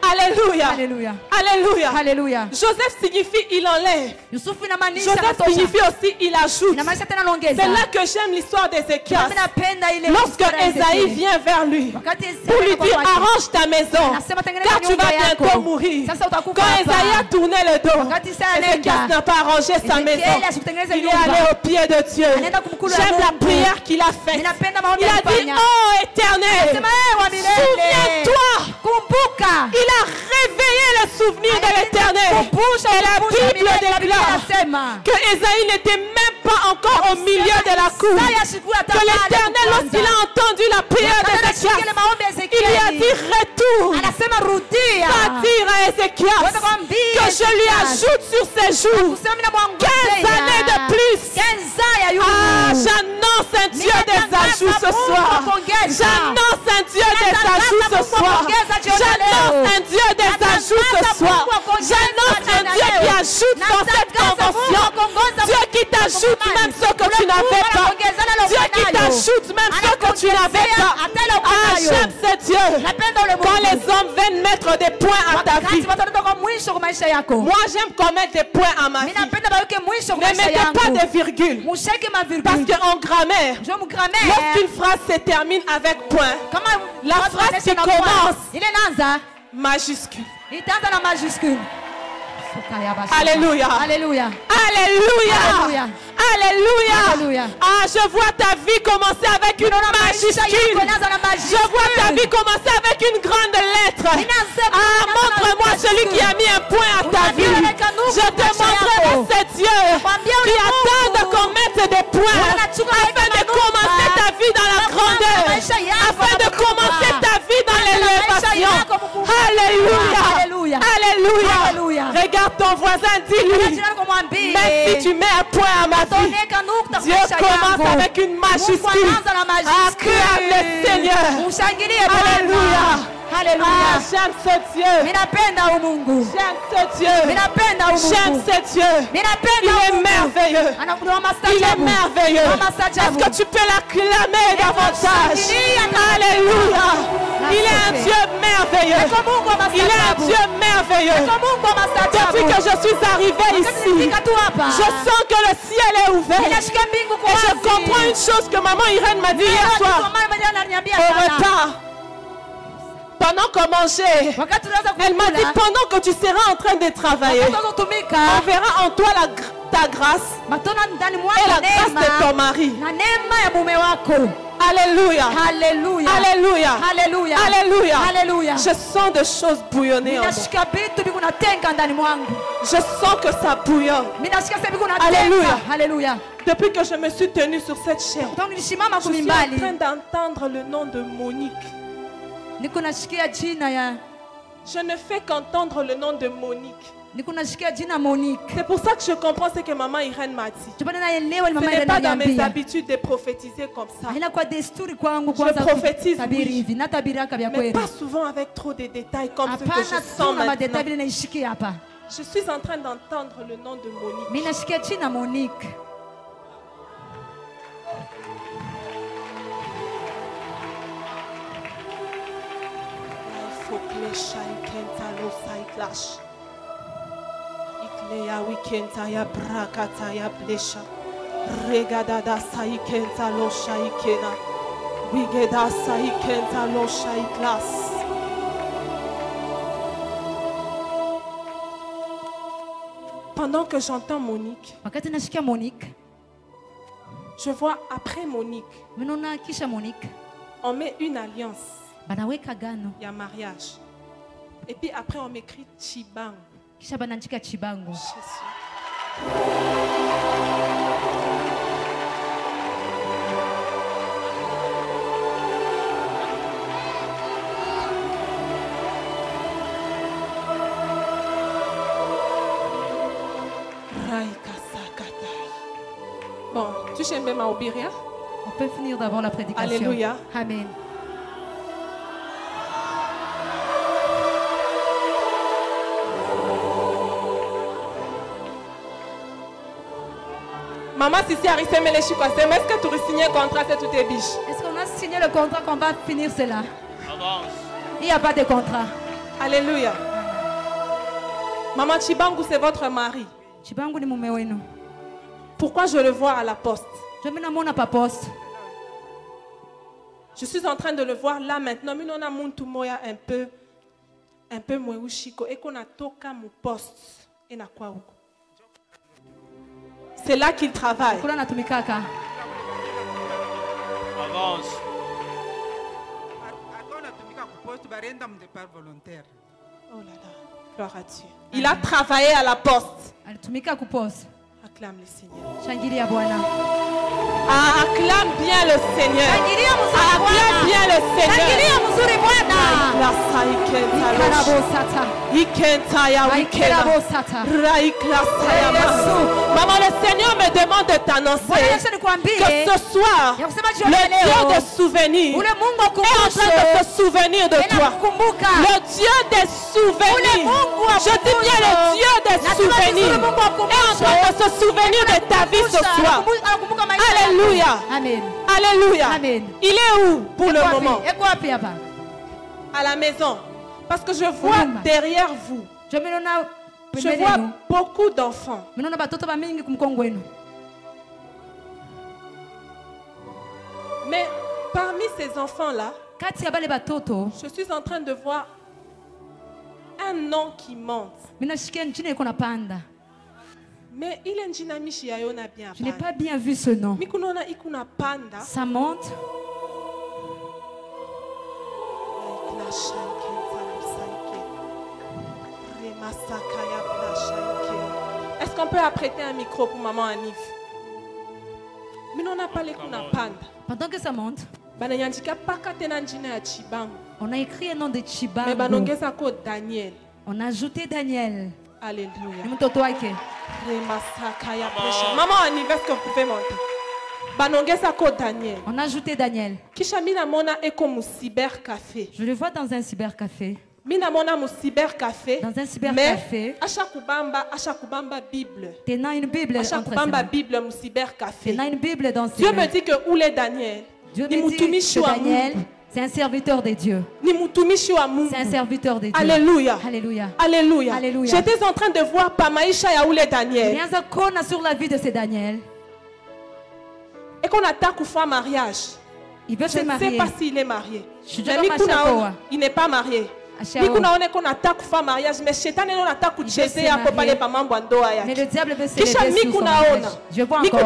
Alléluia. Alléluia. Alléluia. Haleluya. Joseph signifie il enlève. Yusufu inamaanisha Joseph anatosha. signifie aussi il ajoute. Inamaanisha tena anaongeza. C'est là que j'aime l'histoire d'Ézéchias. Mimi napenda ile Lorsque historia ya Esaïe Ezekiel. vient vers lui Wakati Ezekiel pour lui anakuwa dire kwake, arrange ta maison anasema tengeneza car tu nyumba vas yako. bientôt mourir. Sasa utakufa Quand hapa. Esaïe a tourné le dos, Wakati Isaya Ezekias anaenda, n'a pas arrangé sa Ezekiel maison. asikutengeneze Il est nyumba. allé au pied de Dieu. Anaenda kumkula J'aime la Mungu. prière qu'il a faite. Ninapenda maombi Il a dit, alifanya. oh Éternel, Anasema wa milele. souviens-toi. Kumbuka. Il a réveillé le souvenir de l'Éternel. Kumbusha, Et la kumbusha Bible milele, la Biblia déclare inasema. que Esaïe n'était même pas encore au milieu de la cour. Isaya ashikuwa hata Que pale l'Éternel, kwanza. lorsqu'il a entendu la prière Wakati d'Ézéchias, anasikia ile maombi ya il lui a Ezekieli, dit retourne, anasema rudia. va dire à Ézéchias Wenda kwambia que je lui Ezekias, ajoute sur ses jours kusema mimi namwongezea 15 années de plus. 15 ya yule. Ah, j'annonce un Dieu des ajouts ce soir. J'annonce un Dieu des ajouts ce soir. J'annonce un Dieu des ajouts ce soir. J'annonce un Dieu qui ajoute dans cette convention. Dieu qui t'ajoute même ce que tu n'avais pas. Dieu qui t'ajoute même ce que tu n'avais pas. Ah, j'aime ce Dieu. Quand les hommes viennent mettre des points à ta vie. Wakati watu wanatoka mwisho kwa maisha yako. Moi, j'aime qu'on mette des points à ma vie. Mimi napenda baweke mwisho kwa Ne maisha mettez pas yangu. de virgule. Musheke Parce mavirgule. qu'en grammaire, Njoo mgrammaire. lorsqu'une phrase se termine avec point, Kama la watu phrase wanaisha qui na commence, point, ile inaanza majuscule. itaanza na majuscule. Alléluia. Alléluia. Alléluia. Alléluia. Alléluia. Alléluia. Ah, je vois ta vie commencer avec une majuscule. Je vois ta vie commencer avec une grande lettre. Ah, montre-moi celui qui a mis un point à ta vie. Je te montrerai ce Dieu qui attendent qu'on mette des points afin de commencer ta vie dans la grandeur, afin de commencer ta vie dans l'élévation. Alléluia. Alléluia. Regarde ton voisin, dis-lui, même si tu mets un point à ma vie, Dieu commence avec une majuscule. Acclame le Seigneur. Alléluia. Haleluya. Ah, j'aime ce Dieu. Ninapenda Mungu. J'aime ce Dieu. Ninapenda Mungu. J'aime ce Dieu. Ninapenda Il est Mungu. merveilleux. Il est merveilleux. Est-ce que tu peux l'acclamer davantage? Alléluia. Il est un Dieu merveilleux. Il est un Dieu merveilleux. Depuis que je suis arrivée ici, je sens que le ciel est ouvert. Et je comprends une chose que maman Irène m'a dit hier soir. Au repas, pendant qu'on mangeait, elle m'a dit pendant que tu seras en train de travailler, on verra en toi ta grâce et la grâce de ton mari. Alléluia. Alléluia. Alléluia. Alléluia. Alléluia. Alléluia. Je sens des choses bouillonner en moi. Je sens que ça bouillonne. Alléluia. Alléluia. Depuis que je me suis tenue sur cette chaise, Donc nilisimama je suis en kumimbali. train d'entendre le nom de Monique. Niko nasikia jina ya Je ne fais qu'entendre le nom de Monique. niko nasikia jina Monique. C'est pour ça que je comprends ce que maman Irène m'a dit. Tupande naelewa Ce mama n'est pas dans mes ananiambia. habitudes de prophétiser comme ça. Haina kwa desturi kwangu kwanza prophétise, kutabiri oui. hivi. Natabiraka vya Mais kweli. pas souvent avec trop de détails comme ce que Hapana je sens tu na maintenant. madetail vile naishikia hapa. Je suis en train d'entendre le nom de Monique. Mimi nasikia jina Monique. Il faut que les shaikenta lo saiklash. Ikleya wikenta ya brakata ya blesha. Regadada saikenta lo shaikena. Wigeda saikenta lo shaiklas. Pendant que j'entends Monique, Wakati nasikia Monique, je vois après Monique, mimi naona kisha Monique on met une alliance. banaweka gano. Il y a mariage. Et puis après, on m'écrit Chibang. Kisha banandika Chibangu. Jésus. Bon, tu sais même à Obiria? On peut finir d'abord la prédication. Alléluia. Amen. Maman, si c'est Arisé Melechi, est-ce que tu as signé un contrat, c'est tout tes biches? Est-ce qu'on a signé le contrat qu'on va finir cela? Avance. Il n'y a pas de contrat. Alléluia. Maman Chibangu, c'est votre mari. Chibangu ni mume wenu. Pourquoi je le vois à la poste? Je me namona pa poste. Je suis en train de le voir là maintenant. Mais on a muntu moya un peu mweushiko et qu'on a toka mon poste et na kwa huko. C'est là qu'il travaille. Kula natumikaka. Avance. Oh là là, gloire à Dieu. Il a travaillé à la poste. Alitumika ku poste. Acclame le Seigneur. Shangilia Bwana. Ah, acclame bien le Seigneur. Shangilia mzuri Acclame Bwana. bien le Seigneur. Shangilia mzuri Bwana. La saikenta Ikarabo losh. sata. Ikenta ya wikena. Ikarabo sata. Raikla sayama. Yesu. Maman, le Seigneur me demande de Bwana t'annoncer Yesu nikwambie. que ce soir, Ya kusema le jioni ya Dieu leo. des souvenirs Ule Mungu est en akumbushe. train de se souvenir de toi. Kukumbuka. Le Dieu des souvenirs. Je dis bien le Dieu des souvenirs est en train de se souvenir de ta vie ce soir. Alléluia. Amen. Alléluia. Amen. Il est où pour le moment? Eko wapi hapa? À la maison. Parce que je vois Huruma. derrière vous, Je menaona je pembeni vois yenu. beaucoup d'enfants. Menaona batoto bamingi kumkongo wenu. Mais parmi ces enfants-là, Kati ya bale batoto, je suis en train de voir un nom qui monte. minashikia njina iko napanda. Mais il est njinamishi ya yona bien. Je n'ai pas bien vu ce nom. Mikunona ikuna panda. Ça monte. Est-ce qu'on peut apprêter un micro pour maman Anif? Mais on n'a pas les coups panda. Pendant que ça monte, on a écrit un nom de Chibangu. Daniel. On a ajouté Daniel. Alléluia. Maman Anif, est-ce que vous pouvez monter? Daniel. On a ajouté Daniel. Je le vois dans un cybercafé. Dans un cybercafé. Bible. Tenant une Bible Tenant une Bible dans ses Dieu mains. me dit que où est Daniel? Dieu me dit que Daniel, c'est un serviteur de Dieu. C'est un serviteur de Dieu. Alléluia. Alléluia. Alléluia. Alléluia. J'étais en train de voir Pamaïcha et où est Daniel. Il y a un cône sur la vie de ce Daniel. Et qu'on attaque ou fait un mariage. Il veut Je se ne sais marier. pas s'il est marié. Mais il n'est pas marié. Mais le diable veut se lever sur son mariage. Je vois encore.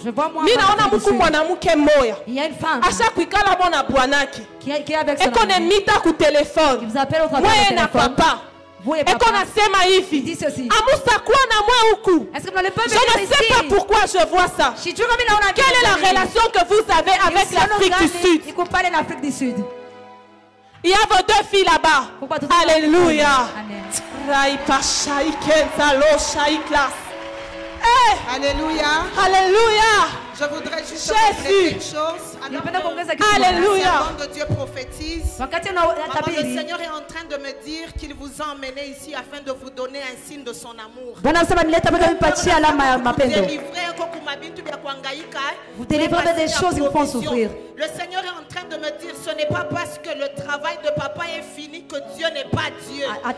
Je vois moi il y a une femme qui est avec son ami. Téléphone. Il vous appelle au travers du téléphone. Vous et papa. Il dit ceci. Est-ce que vous n'allez pas venir Je ne sais pas pourquoi je vois ça. Quelle est la relation que vous avez avec l'Afrique du Sud? L'Afrique du Sud. Il y a vos deux filles là-bas. Alléluia. Alléluia. Alléluia. Je voudrais juste compléter une chose. Alléluia. Avant que Dieu prophétise, maman, le Seigneur est en train de me dire qu'il vous a emmené ici afin de vous donner un signe de son amour. Vous délivrez des choses qui vous font souffrir. Le Seigneur est en train de me dire, ce n'est pas parce que le travail de papa est fini que Dieu n'est pas Dieu. Le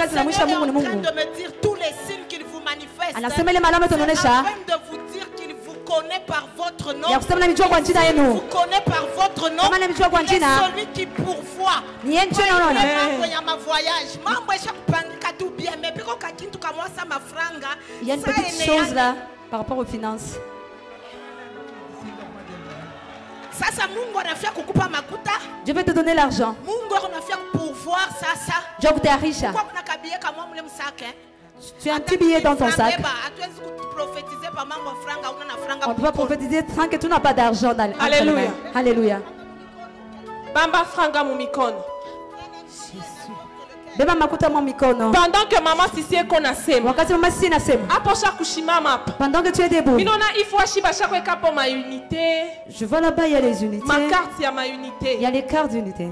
Seigneur est en train de me dire tous les signes qu'il vous manifeste. C'est afin de vous dire qu'il vous connaît par votre nom. Il vous connaît par votre nom. Il est celui qui pourvoit. Il y a une petite chose là par rapport aux finances. Je vais te donner l'argent. Je vais te riche. Tu as un petit billet dans ton sac. On ne peut pas prophétiser sans que tu n'as pas d'argent dans Alléluia. Alléluia. Bamba franga mumikono. Pendant que maman sisi eko na sema. Aposha kushimama. Pendant que tu es debout. Minona ifwa shiba shako ekapo ma unité. Je vois là-bas il y a les unités. Ma carte il y a ma unité. Il y a les cartes d'unité.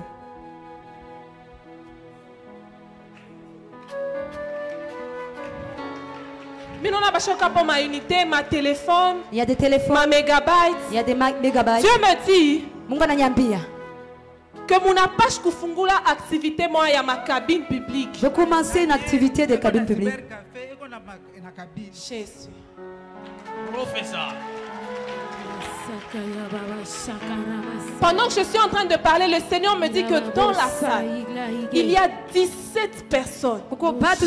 Minona bashaka pour ma unité, ma téléphone. Il y a des téléphones. Ma mégabytes. Il y a des mégabytes. Dieu me dit Mungu ananiambia que mon apache kufungula activité moi ya ma cabine publique. Je commençais une activité de cabine publique. Jésus. Professeur. Pendant que je suis en train de parler, le Seigneur me dit que dans la salle, il y a 17 personnes.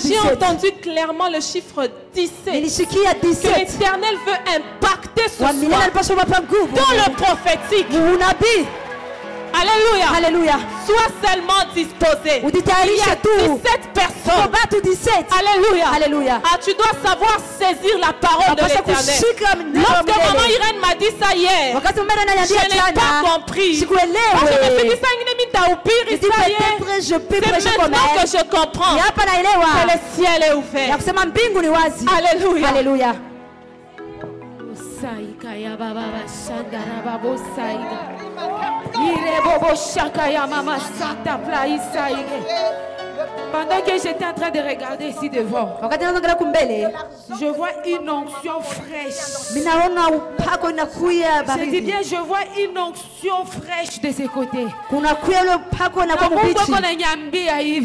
J'ai entendu clairement le chiffre 17. Que l'Éternel veut impacter ce soir dans le prophétique. Alléluia. Alléluia. Sois seulement disposé. Il y a 17 personnes. Alléluia. Alléluia. Ah, tu dois savoir saisir la parole de l'Éternel. Lorsque maman Irène m'a dit ça hier, je n'ai pas compris. Je me suis dit ça, je peux prêcher c'est comme maintenant elle. que je comprends que le ciel est ouvert. Alléluia. Alléluia. Pendant que j'étais en train de regarder ici devant, je vois une onction fraîche. Je dis bien, je vois une onction fraîche de ce côté.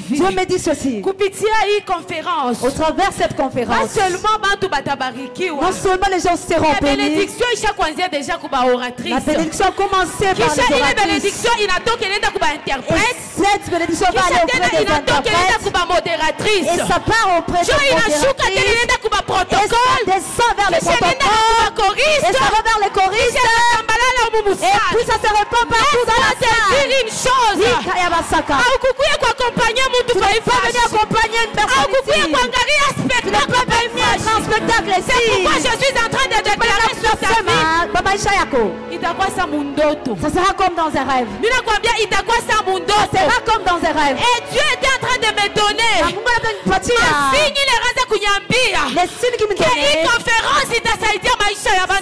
Dieu me dit ceci. Conférence. Au travers de cette conférence, Pas seulement non seulement les gens seront la bénis, bénédiction déjà kuba oratrice. la bénédiction a commencé par les Kisha ile oratrices. bénédiction inatokelenda kuba interprète. Cette bénédiction va aller auprès des interprètes. Kuba modératrice. Et ça part auprès des modératrices. Et Ça descend vers les protocoles. Et ça va vers les choristes. Et puis ça se répand partout dans la salle. une chose. Tu n'es pas venu accompagner une personne ici. Tu n'es pas spectacle ici. C'est pourquoi je suis en train de déclarer sur ta vie. Ça sera comme dans un rêve. Ça sera comme dans un rêve. Et Dieu était en train de me donner les signes qui me donnaient. Une conférence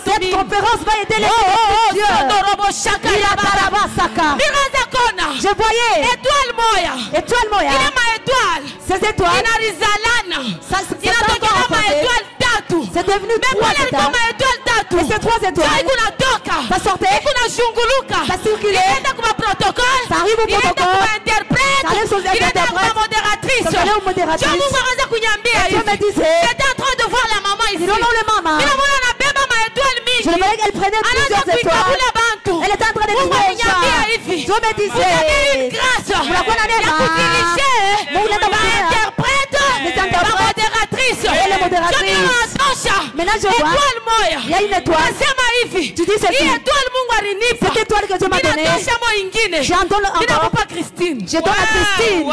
Cette conférence va aider les Dieu. Je voyais étoile moya. Ces étoiles. C'est devenu trois étoiles. Et ces trois étoiles, ça sortait, ça circulait, ça arrive au protocole, ça arrive sur les interprètes, ça allait aux modératrices. Dieu me disait, j'étais en train de voir la maman ici. non, le maman. Je voyais qu'elle prenait plusieurs étoiles. Elle était en train de trouver ça. Dieu me disait, vous la connaissez, vous l'êtes interprète, les modératrices. Maintenant je vois, il y a une étoile. Tu dis ceci. Cette étoile que Dieu m'a donnée, j'en donne encore. Je donne à Christine.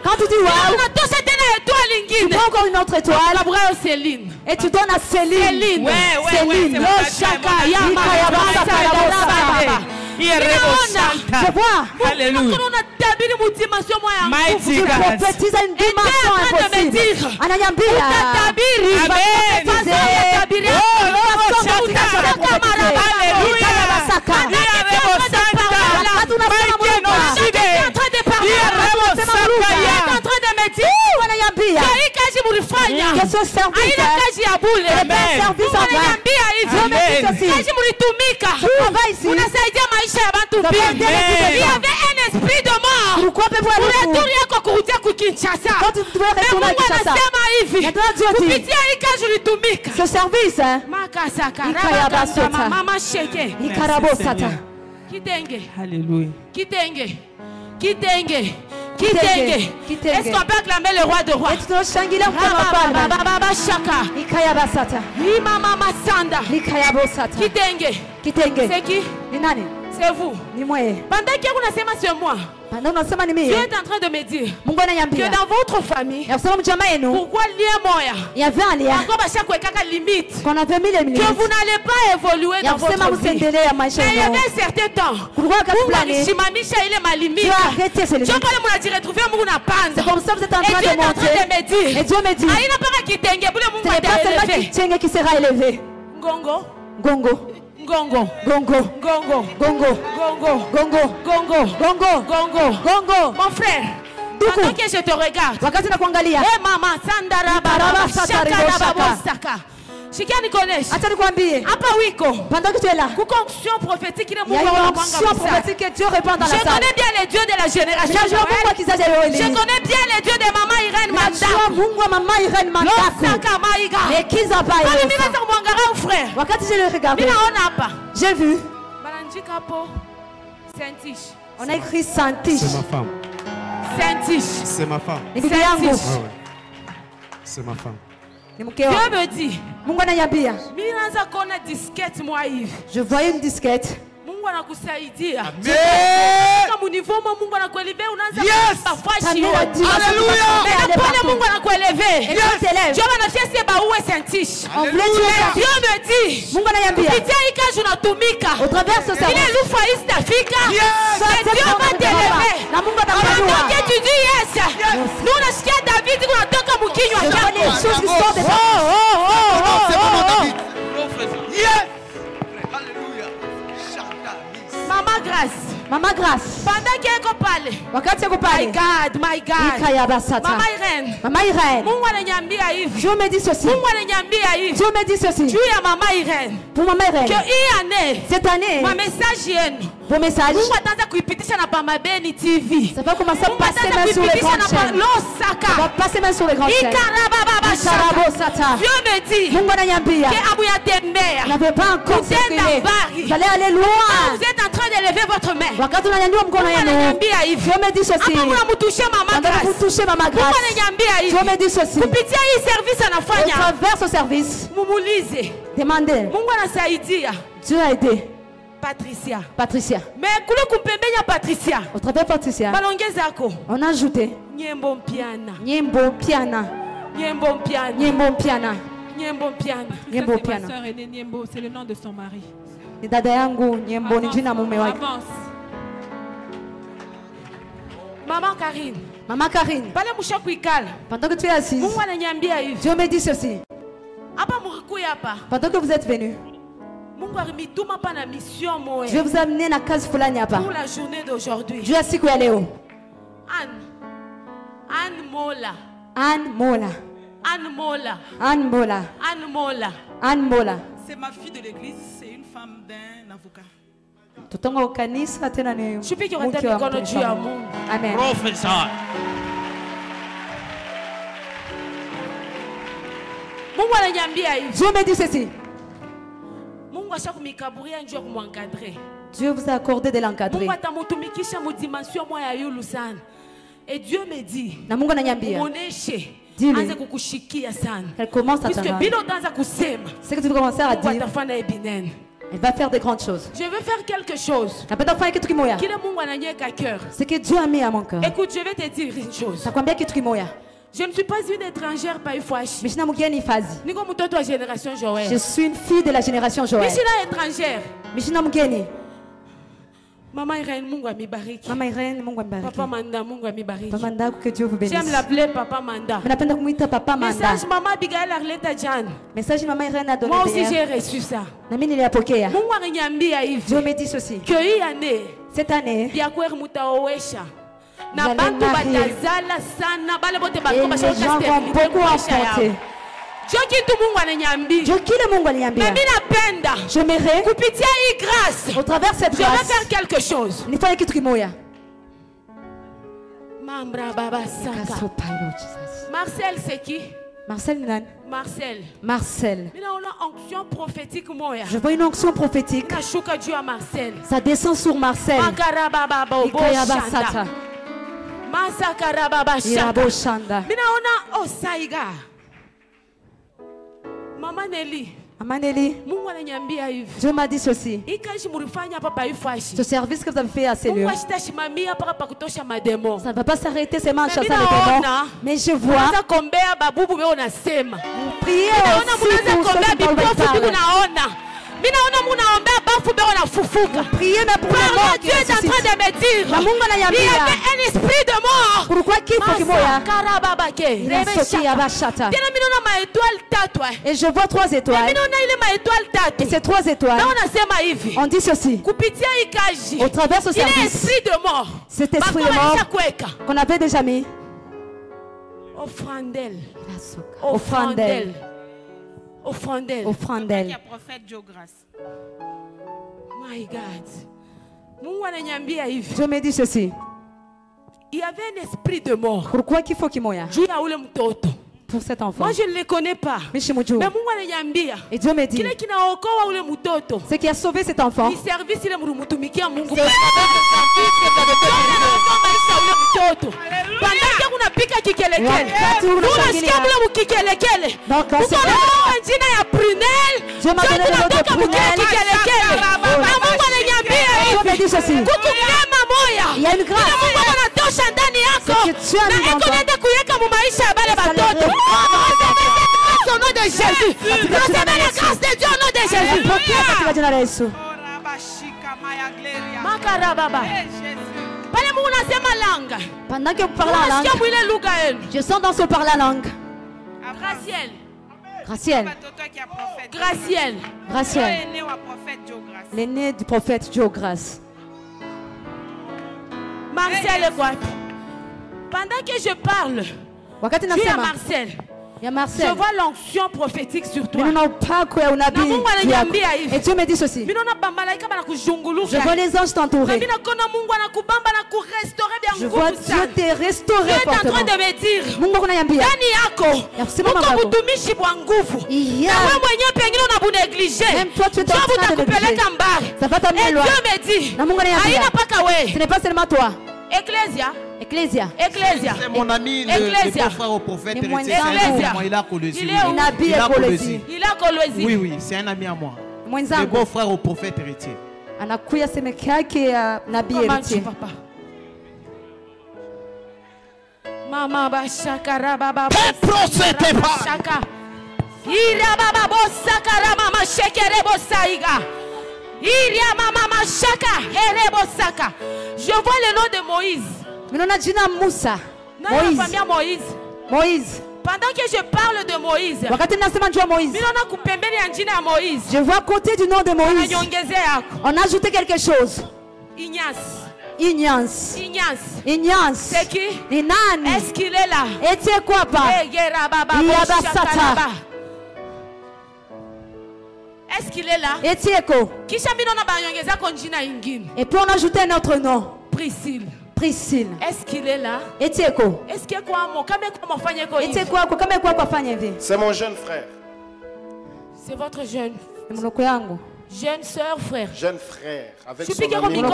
Quand tu dis waouh, tu prends encore une autre étoile et tu donnes à Céline. Céline. Je vois. Alléluia. Tu prophétises à une dimension impossible. Ananyambia. Que ce service il y avait un esprit de mort. Pourquoi ce service, est-ce qu'on peut acclamer le roi de rois? C'est qui? C'est vous. Pendant que vous n'avez pas sur moi, Dieu est en train de me dire que dans votre famille, pourquoi il y avait un lien qu'on avait mis les que vous n'allez pas évoluer dans votre vie. Mais il y avait un certain temps où ma limite. C'est comme ça que vous êtes en train de monter. Et Dieu me dit, ce n'est pas seulement Kitenge qui sera élevé. Gongo. Gongo. Gongo. Gongo. Gongo. Gongo. Gongo. Gongo. Gongo. Gongo. Gongo. Gongo. Mon frère, pendant que je te regarde, eh maman, Sandaraba, Shaka. Shikani connaissez. Acha nikwambie. Hapa wiko. Pendant que tu es là. Kukonction prophétique ile Mungu anakuongoza prophétique que Dieu répand dans la salle. Je connais bien les dieux de la génération. Je connais bien les dieux de maman Irène Mandaku. Mungu wa mama Irène Mandaku. Saka Maiga. Et Kizaba. Mimi nikaanza kumwangalia frère. Wakati je le regardais. Mimi naona hapa. J'ai vu. Banandika hapo. Saint-Tiche. On a écrit Saint-Tiche. C'est ma femme. Saint-Tiche. C'est ma femme. C'est ma femme. Dieu me dit, je voyais une disquette. anakusaidia. Mungu anakuelevea unaanza kufafashi. Haleluya. Pale Mungu anakuelevea. Ndio maana sisi baue scientifique. Dieu me dit. Mungu ananiambia. Kupitia hii kazi unatumika. Au travers ce service. Ile lufa East Africa. Dieu va t'élever. Na Mungu atakujua. Quand tu dis yes. Nous nasikia David kunatoka mkinywa chako. C'est vraiment David. Yes. Mama Grace. Mama Grace. Pendant qu'il est parlé. Wakati yako pale. My God, my God. Mama Irene. Mama Irene. Mungu ananiambia hivi. Dieu me dit ceci. Mungu ananiambia hivi. Dieu me dit ceci. Juu ya Mama Irene. Pour Mama Irene. Que hii année. Cette année. Ma message yenu. Vos messages. Mungu ataanza kuipitisha na Pamabeni TV. Ça va commencer à passer même sur les grandes chaînes. Ça va passer même sur les grandes chaînes. Dieu me dit. Mungu ananiambia. Que abu yatembea. N'avez pas encore circulé. Vous allez aller loin. Vous êtes en train d'élever votre main. Wakati unanyanyua mkono wenu. Dieu me dit ceci. Hapa mnamtushia Mama Grace. Mnamtushia Mama Grace. Mungu ananiambia hivi. Dieu me dit ceci. Kupitia hii service anafanya. Au travers ce service. Mumulize. Demandez. Mungu anasaidia. Dieu a aidé. Patricia. Patricia. Mais kule kumpembenya Patricia. Au travers Patricia, Balongezako. on a ajouté Nyembo Mpiana. Nyembo Piana. Nyembo Mpiana. Nyembo Piana. Nyembo Mpiana. Nyembo C'est ma Piana. sœur aînée Nyembo, c'est le nom de son mari. Ni dada yangu Nyembo ni jina mume wake. Avance. Maman Karine. Maman Karine, Pale mushaku ikala. pendant que tu es assise, Mungu ananiambia hivi. Dieu me dit ceci. Hapa murikuya hapa. Pendant que vous êtes venus, Mungu alimituma pa na mission je moya. vais vous amener na kazi fulani hapa. Pour la journée d'aujourd'hui. Juu ya siku ya leo. Anne Mola. Anne Mola. Anne Mola. Anne Mola. Anne Mola. Anne Mola. C'est ma fille de l'église, c'est une femme d'un avocat. Tutonga ukanisa tena ni Shupiki mke wakati wa mikono mtumishi juu wa ya Mungu. Mungu. Amen. Professeur. Mungu ananiambia hivi. Dieu me dit ceci. Mungu ashakumikaburia njoo kumwankadre. Dieu vous a accordé de l'encadrer. Mungu atamutumikisha mu dimension moya ya yulu sana. Et Dieu me dit, Na Mungu ananiambia, muoneshe Dis-lui. anze kukushikia sana. elle commence à Puisque t'avoir. bila utaanza kusema, C'est que tu vas commencer à Mungu dire, atafanya ebinene. elle va faire de grandes choses. Je veux faire quelque chose. Napenda kufanya kitu kimoya. Kile Mungu ananiweka cœur. C'est que Dieu a mis à mon cœur. Écoute, je vais te dire une chose. Nakwambia kitu kimoya. Je ne suis pas une étrangère par Ifwashi. Mishina mugeni fazi. Niko mtoto wa génération Joël. Je suis une fille de la génération Joël. Mishina étrangère. Mishina mugeni. Maman Irène, Mungu amibariki. Mama Irene, Mungu ambariki. Papa Manda, Mungu amibariki. Papa Manda, que Dieu vous bénisse. J'aime l'appeler Papa Manda. Mais napenda kumuita Papa Manda. Message Maman Abigail Arleta Jan. Message Mama Irene a donné Moi aussi hier. j'ai reçu ça. Na mimi niliyapokea. Mungu ananiambia hivi. Dieu me dit ceci. Que hii année Cette année, bya kweru mutaowesha. Na Vous allez bantu marier. batazala sana bale bote et bakoma les gens vont beaucoup enfanter. Jo kitu Mungu ananiambia. Dieu kile Mungu Mais aliniambia. mimi napenda J'aimerais kupitia hii grâce. au travers cette Je vais grâce faire quelque chose. nifanye kitu kimoya. Mambra baba saka. Marcel c'est qui? Marcel ni nani? Marcel. Marcel. Mimi naona onction prophétique moya. Je vois une onction prophétique. Nashuka juu ya Marcel. Ça descend sur Marcel. Makaraba baba Ikayaba oboshanda. sata. Masakara baba shaka. Irabo shanda. Mimi naona Osaiga. Mama Nelly. Amaneli, Mungu ananiambia hivi. Dieu m'a dit ceci. Hii kazi mlifanya hapa pa Ifwashi. Ce service que vous avez fait à ces lieux, Mungu ashitashimamia hapa pa kutosha mademo. ça ne va pas s'arrêter seulement en Mais chassant les naona, démons. Mais je vois, Unaanza kombea babubu wewe unasema. priez Naona aussi mnaanza pour ceux kombea qui parlent bipofu parler. biku naona. Mimi naona mnaombea bafu wewe unafufuka. Priez mais pour les Pardon, morts qui Dieu est en train ressuscitent. de me dire. Na Mungu Il y ananiambia, avait un esprit de mort. pourquoi kifo kimoya Karababake. inasokea abashata. Tena mimi naona maétoile tatu. Et je vois 3 Mimi étoiles. naona ile maétoile Et tatu. ces 3 étoiles, Na unasema hivi. on dit ceci. Kupitia hii kazi. Au travers ce Il est service, esprit de mort. cet esprit de Bako mort walisha kuweka. qu'on avait déjà mis, Offrandel. offrandelle, Offrandel. offrandelle. Prophète Joe Grace. My God. Mungu ananiambia hivi. Dieu me dit ceci. Il y avait un esprit de mort. Pourquoi kifo kimoya Juu ya ule mtoto. pour cet enfant? Moi je ne le connais pas. Mishimujuu. Mais Mungu ananiambia. Et Dieu me dit, Kile kinaokoa ule mtoto. ce qui a sauvé cet enfant, Ni service ile mlumutumikia Mungu. c'est Maisha ule mtoto. Pandake unapika kikelekele. Wakati unashangilia. Unasikia mule mkikelekele. Donc, dans ce Uko jina ya Prunel. Dieu m'a donné le nom de Tunatoka Prunel. mkikelekele. Na Mungu ananiambia Dieu me dit ceci. kuku neema moya. Il y a une grâce. Na Mungu anatosha ndani yako. Ce que tu as mis Na dans eko toi. nenda kuweka mu maisha ya bale batoto. Au nom de Jésus. Recevez la grâce de Dieu au nom de Jésus. pokea katika jina la Yesu. Makara baba. Pale Mungu anasema langa. Pendant que vous parlez la Unasikia langue, mwile lugha yenu. je sens dans ce parler la langue. Graciel. Graciel, Graciel. Graciel, l'aîné du prophète Joe Grace. Marcel est quoi? Pendant que je parle, Wakati tu es nasema, Marcel. il y a Je Marcel. vois l'onction prophétique sur toi. Mimi naona upako ya unabii Na Mungu juu yako. ananiambia hivi. Et Dieu me dit ceci. Mimi naona bamalaika banakuzunguluka. Je vois les anges Na t'entourer. mimi naona Mungu anakubamba na kurestaurer bien Je vois nguvu sana. Dieu te restaurer Tu es en train fortement. de me dire. Mungu kunaniambia, Ndani yako Yakusema uko mambo. mtumishi wa nguvu. il y a, Na wewe mwenyewe pengine unabuneglige. même toi tu es en train de Utakupeleka négliger. mbali. Ça va t'amener Et loin. Dieu me dit. Na Mungu ananiambia, Haina paka ce wewe. n'est pas seulement toi. Ecclesia. Ecclesia. Ecclesia. C'est mon ami, le Ecclesia. beau frère au prophète Et moi, héritier. C'est un ami Ecclesia. à moi, il a Colosi. Il est où? Inabii Il a Ekolezi. Colosi. Il a Kolwezi. Oui, oui, c'est un ami à moi. Le Mwenzangu beau frère au prophète héritier. anakuya semeke yake ya nabii héritier. Papa. Mama bashaka rababa bashaka. Ira baba bosaka mama shekere bosaiga. Ira mama mashaka here bosaka. Je vois le nom de Moïse. Minona jina Musa. Moïse. Moïse. Pendant que je parle de Moïse, je vois à côté du nom de Moïse, on a ajouté quelque chose. Ignace. C'est qui? Inani. Est-ce qu'il est là? Et tu es quoi pas? Est-ce qu'il est là? Et tu es quoi? Et puis on a ajouté un autre nom. Priscille. Est-ce qu'il est là? Et tu es quoi? Est-ce que quoi? Et tu es quoi? C'est mon jeune frère. C'est votre jeune. Jeune soeur, frère. Jeune frère. Avec son ami.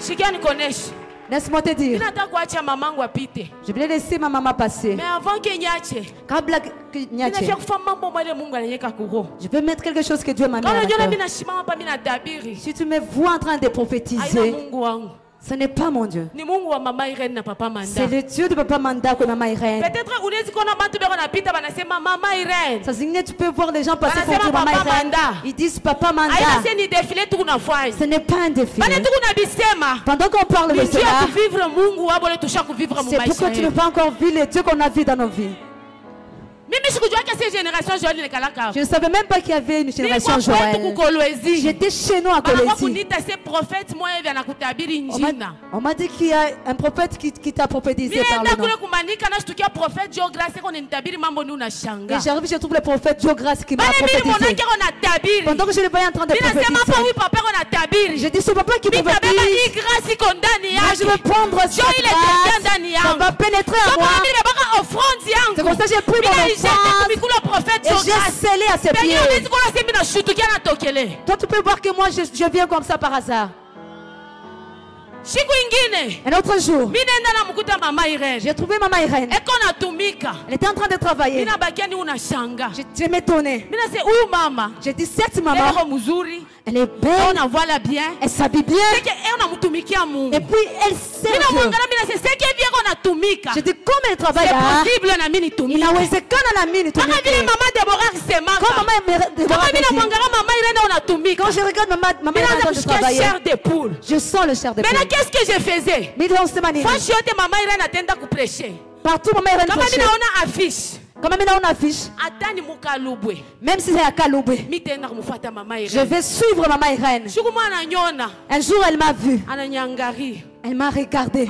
Chikani connaît. Laisse-moi te dire. Je voulais laisser ma maman passer. Mais avant que Nyache, je peux mettre quelque chose que Dieu m'a mis à la cœur. Si tu me vois en train de prophétiser, ce n'est pas mon Dieu. C'est le Dieu de Papa Manda que Maman Irène. Ça signifie que tu peux voir les gens passer pour dire Maman Irène. Ils disent Papa Manda. Ce n'est pas un défilé. Pendant qu'on parle de cela, c'est pourquoi tu n'as pas encore vu les dieux qu'on a vus dans nos vies. Je ne savais même pas qu'il y avait une génération Joël. J'étais chez nous à Kolwezi. On m'a dit qu'il y a un prophète qui t'a prophétisé par le nom. Et j'arrive, je trouve le prophète Diogras qui m'a prophétisé. Pendant que je le voyais en train de prophétiser, j'ai dit ce papa qui prophétise. Moi je veux prendre cette grâce. Ça va pénétrer à moi. C'est pour ça que j'ai pris mon offrande. Et j'ai scellé à ses pieds. Toi tu peux voir que moi je viens comme ça par hasard. Un autre jour, j'ai trouvé Maman Irène. Elle était en train de travailler. Je m'étonnais. J'ai dit cette maman, elle est belle, elle s'habille bien, et puis elle sait Dieu. J'ai dit comme elle travaille là, inawezekana na mimi nitumike. Quand je regarde maman Irène en train de travailler, je sens le chair de poule. Qu'est-ce que je faisais? Partout Maman Irène prêchait. Quand même on affiche, même si c'est à Kaloubé, je vais suivre Maman Irène. Un jour elle m'a vu. Elle m'a regardé.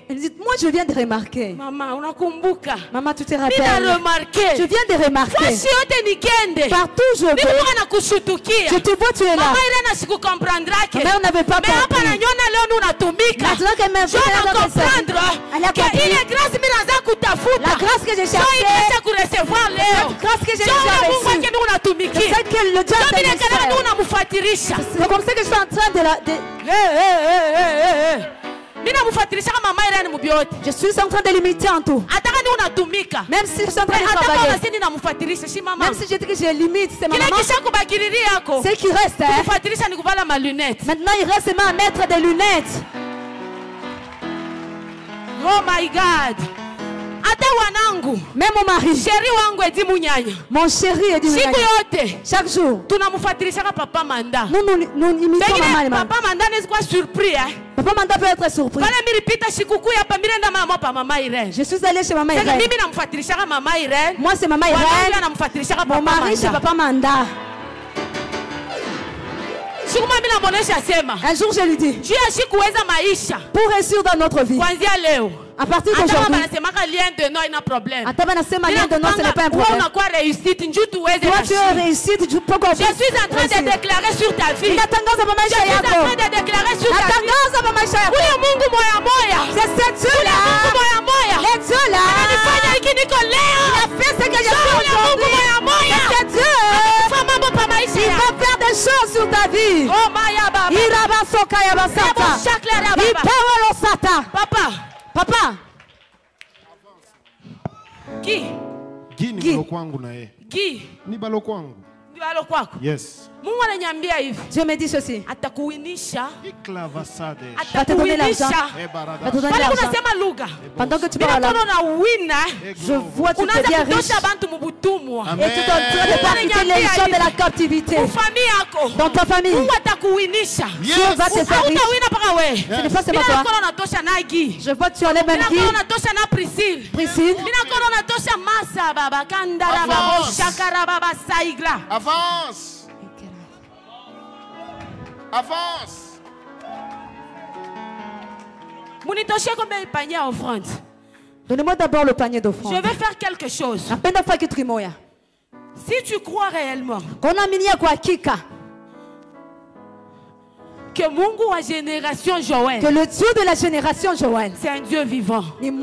Elle dit, moi je viens de remarquer. Maman, tu te rappelles? Je viens de remarquer. Partout je vais. Je te vois, tu es là. Mais on n'avait pas compris. Maintenant qu'elle m'a vu, elle a compris. La grâce que j'ai cherchée, la grâce que j'ai reçue, c'est celle que le diable a délaissée. C'est comme ça que je suis en train de la... Je suis en train de limiter en tout. Même si je suis en train de travailler, même si je dis que je limite, c'est ma maman. Ce qui reste, maintenant il reste seulement à mettre des lunettes. Oh my God. Même mon mari, mon chéri est dit chaque jour, nous imitons maman. Papa Manda n'est surpris. Papa Manda peut être surpris. Je suis allée chez Maman Irène. Moi c'est Maman Irène. Mon mari c'est Papa Manda. Un jour je lui dis, pour réussir dans notre vie, à partir d'aujourd'hui, Atabana lien de noix, ce n'est pas un problème. Toi tu as réussi, tu peux comprendre. Je suis en train de déclarer sur ta vie. Je suis en train de déclarer sur ta vie. C'est ce Dieu-là. Le Dieu-là. Il a fait ce que j'ai fait aujourd'hui. C'est Dieu. Il va faire des choses sur ta vie. Papa. Papa. Qui? Guy ni balo kwangu na ye. Guy Ni balo kwangu. Ni balo kwako. Yes. Mungu ananiambia hivi. Dieu me dit ceci. Atakuinisha. Iklavasade. Va te donner l'argent. Va te donner l'argent. Unasema lugha. Pendant que tu parles là, je vois tu deviens riche. Et tu dois quitter les gens de la captivité. Dans ta famille, Dieu va te faire riche. Ce n'est pas seulement toi. Je vois que tu enlèves même Guy, Priscille. Avance. Avance. Donnez-moi d'abord le panier d'offrande. Je vais faire quelque chose. Si tu crois réellement que Mungu wa génération Joël, que le Dieu de la génération Joël, c'est un Dieu vivant. Même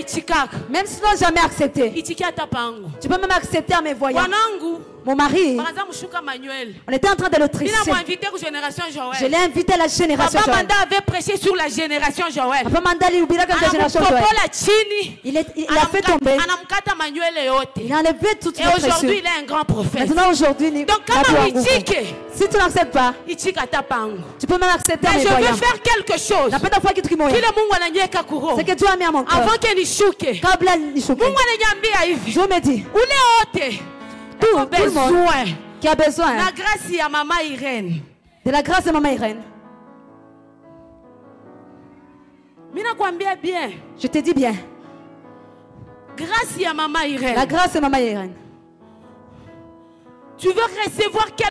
si tu n'as jamais accepté, tu peux même accepter en me voyant. Mon mari, on était en train de le tricher. Je l'ai invité à la génération Papa Joël. Manda avait prêché sur la génération Joël. Papa Manda la génération Joël. Il a fait tomber. Il a enlevé toutes les et aujourd'hui, il est un grand prophète. Maintenant, aujourd'hui, donc, si tu n'acceptes pas, tu peux même accepter mais en je voyant. veux faire quelque chose. C'est que Dieu a mis à mon cœur. Avant qu'il nishuke. Dieu me dit, tout le monde qui a besoin la grâce à Maman Irène. De la grâce de Maman Irène. Bien. Je te dis bien. Grâce à Maman Irène. La grâce de Maman Irène. Tu veux recevoir quelque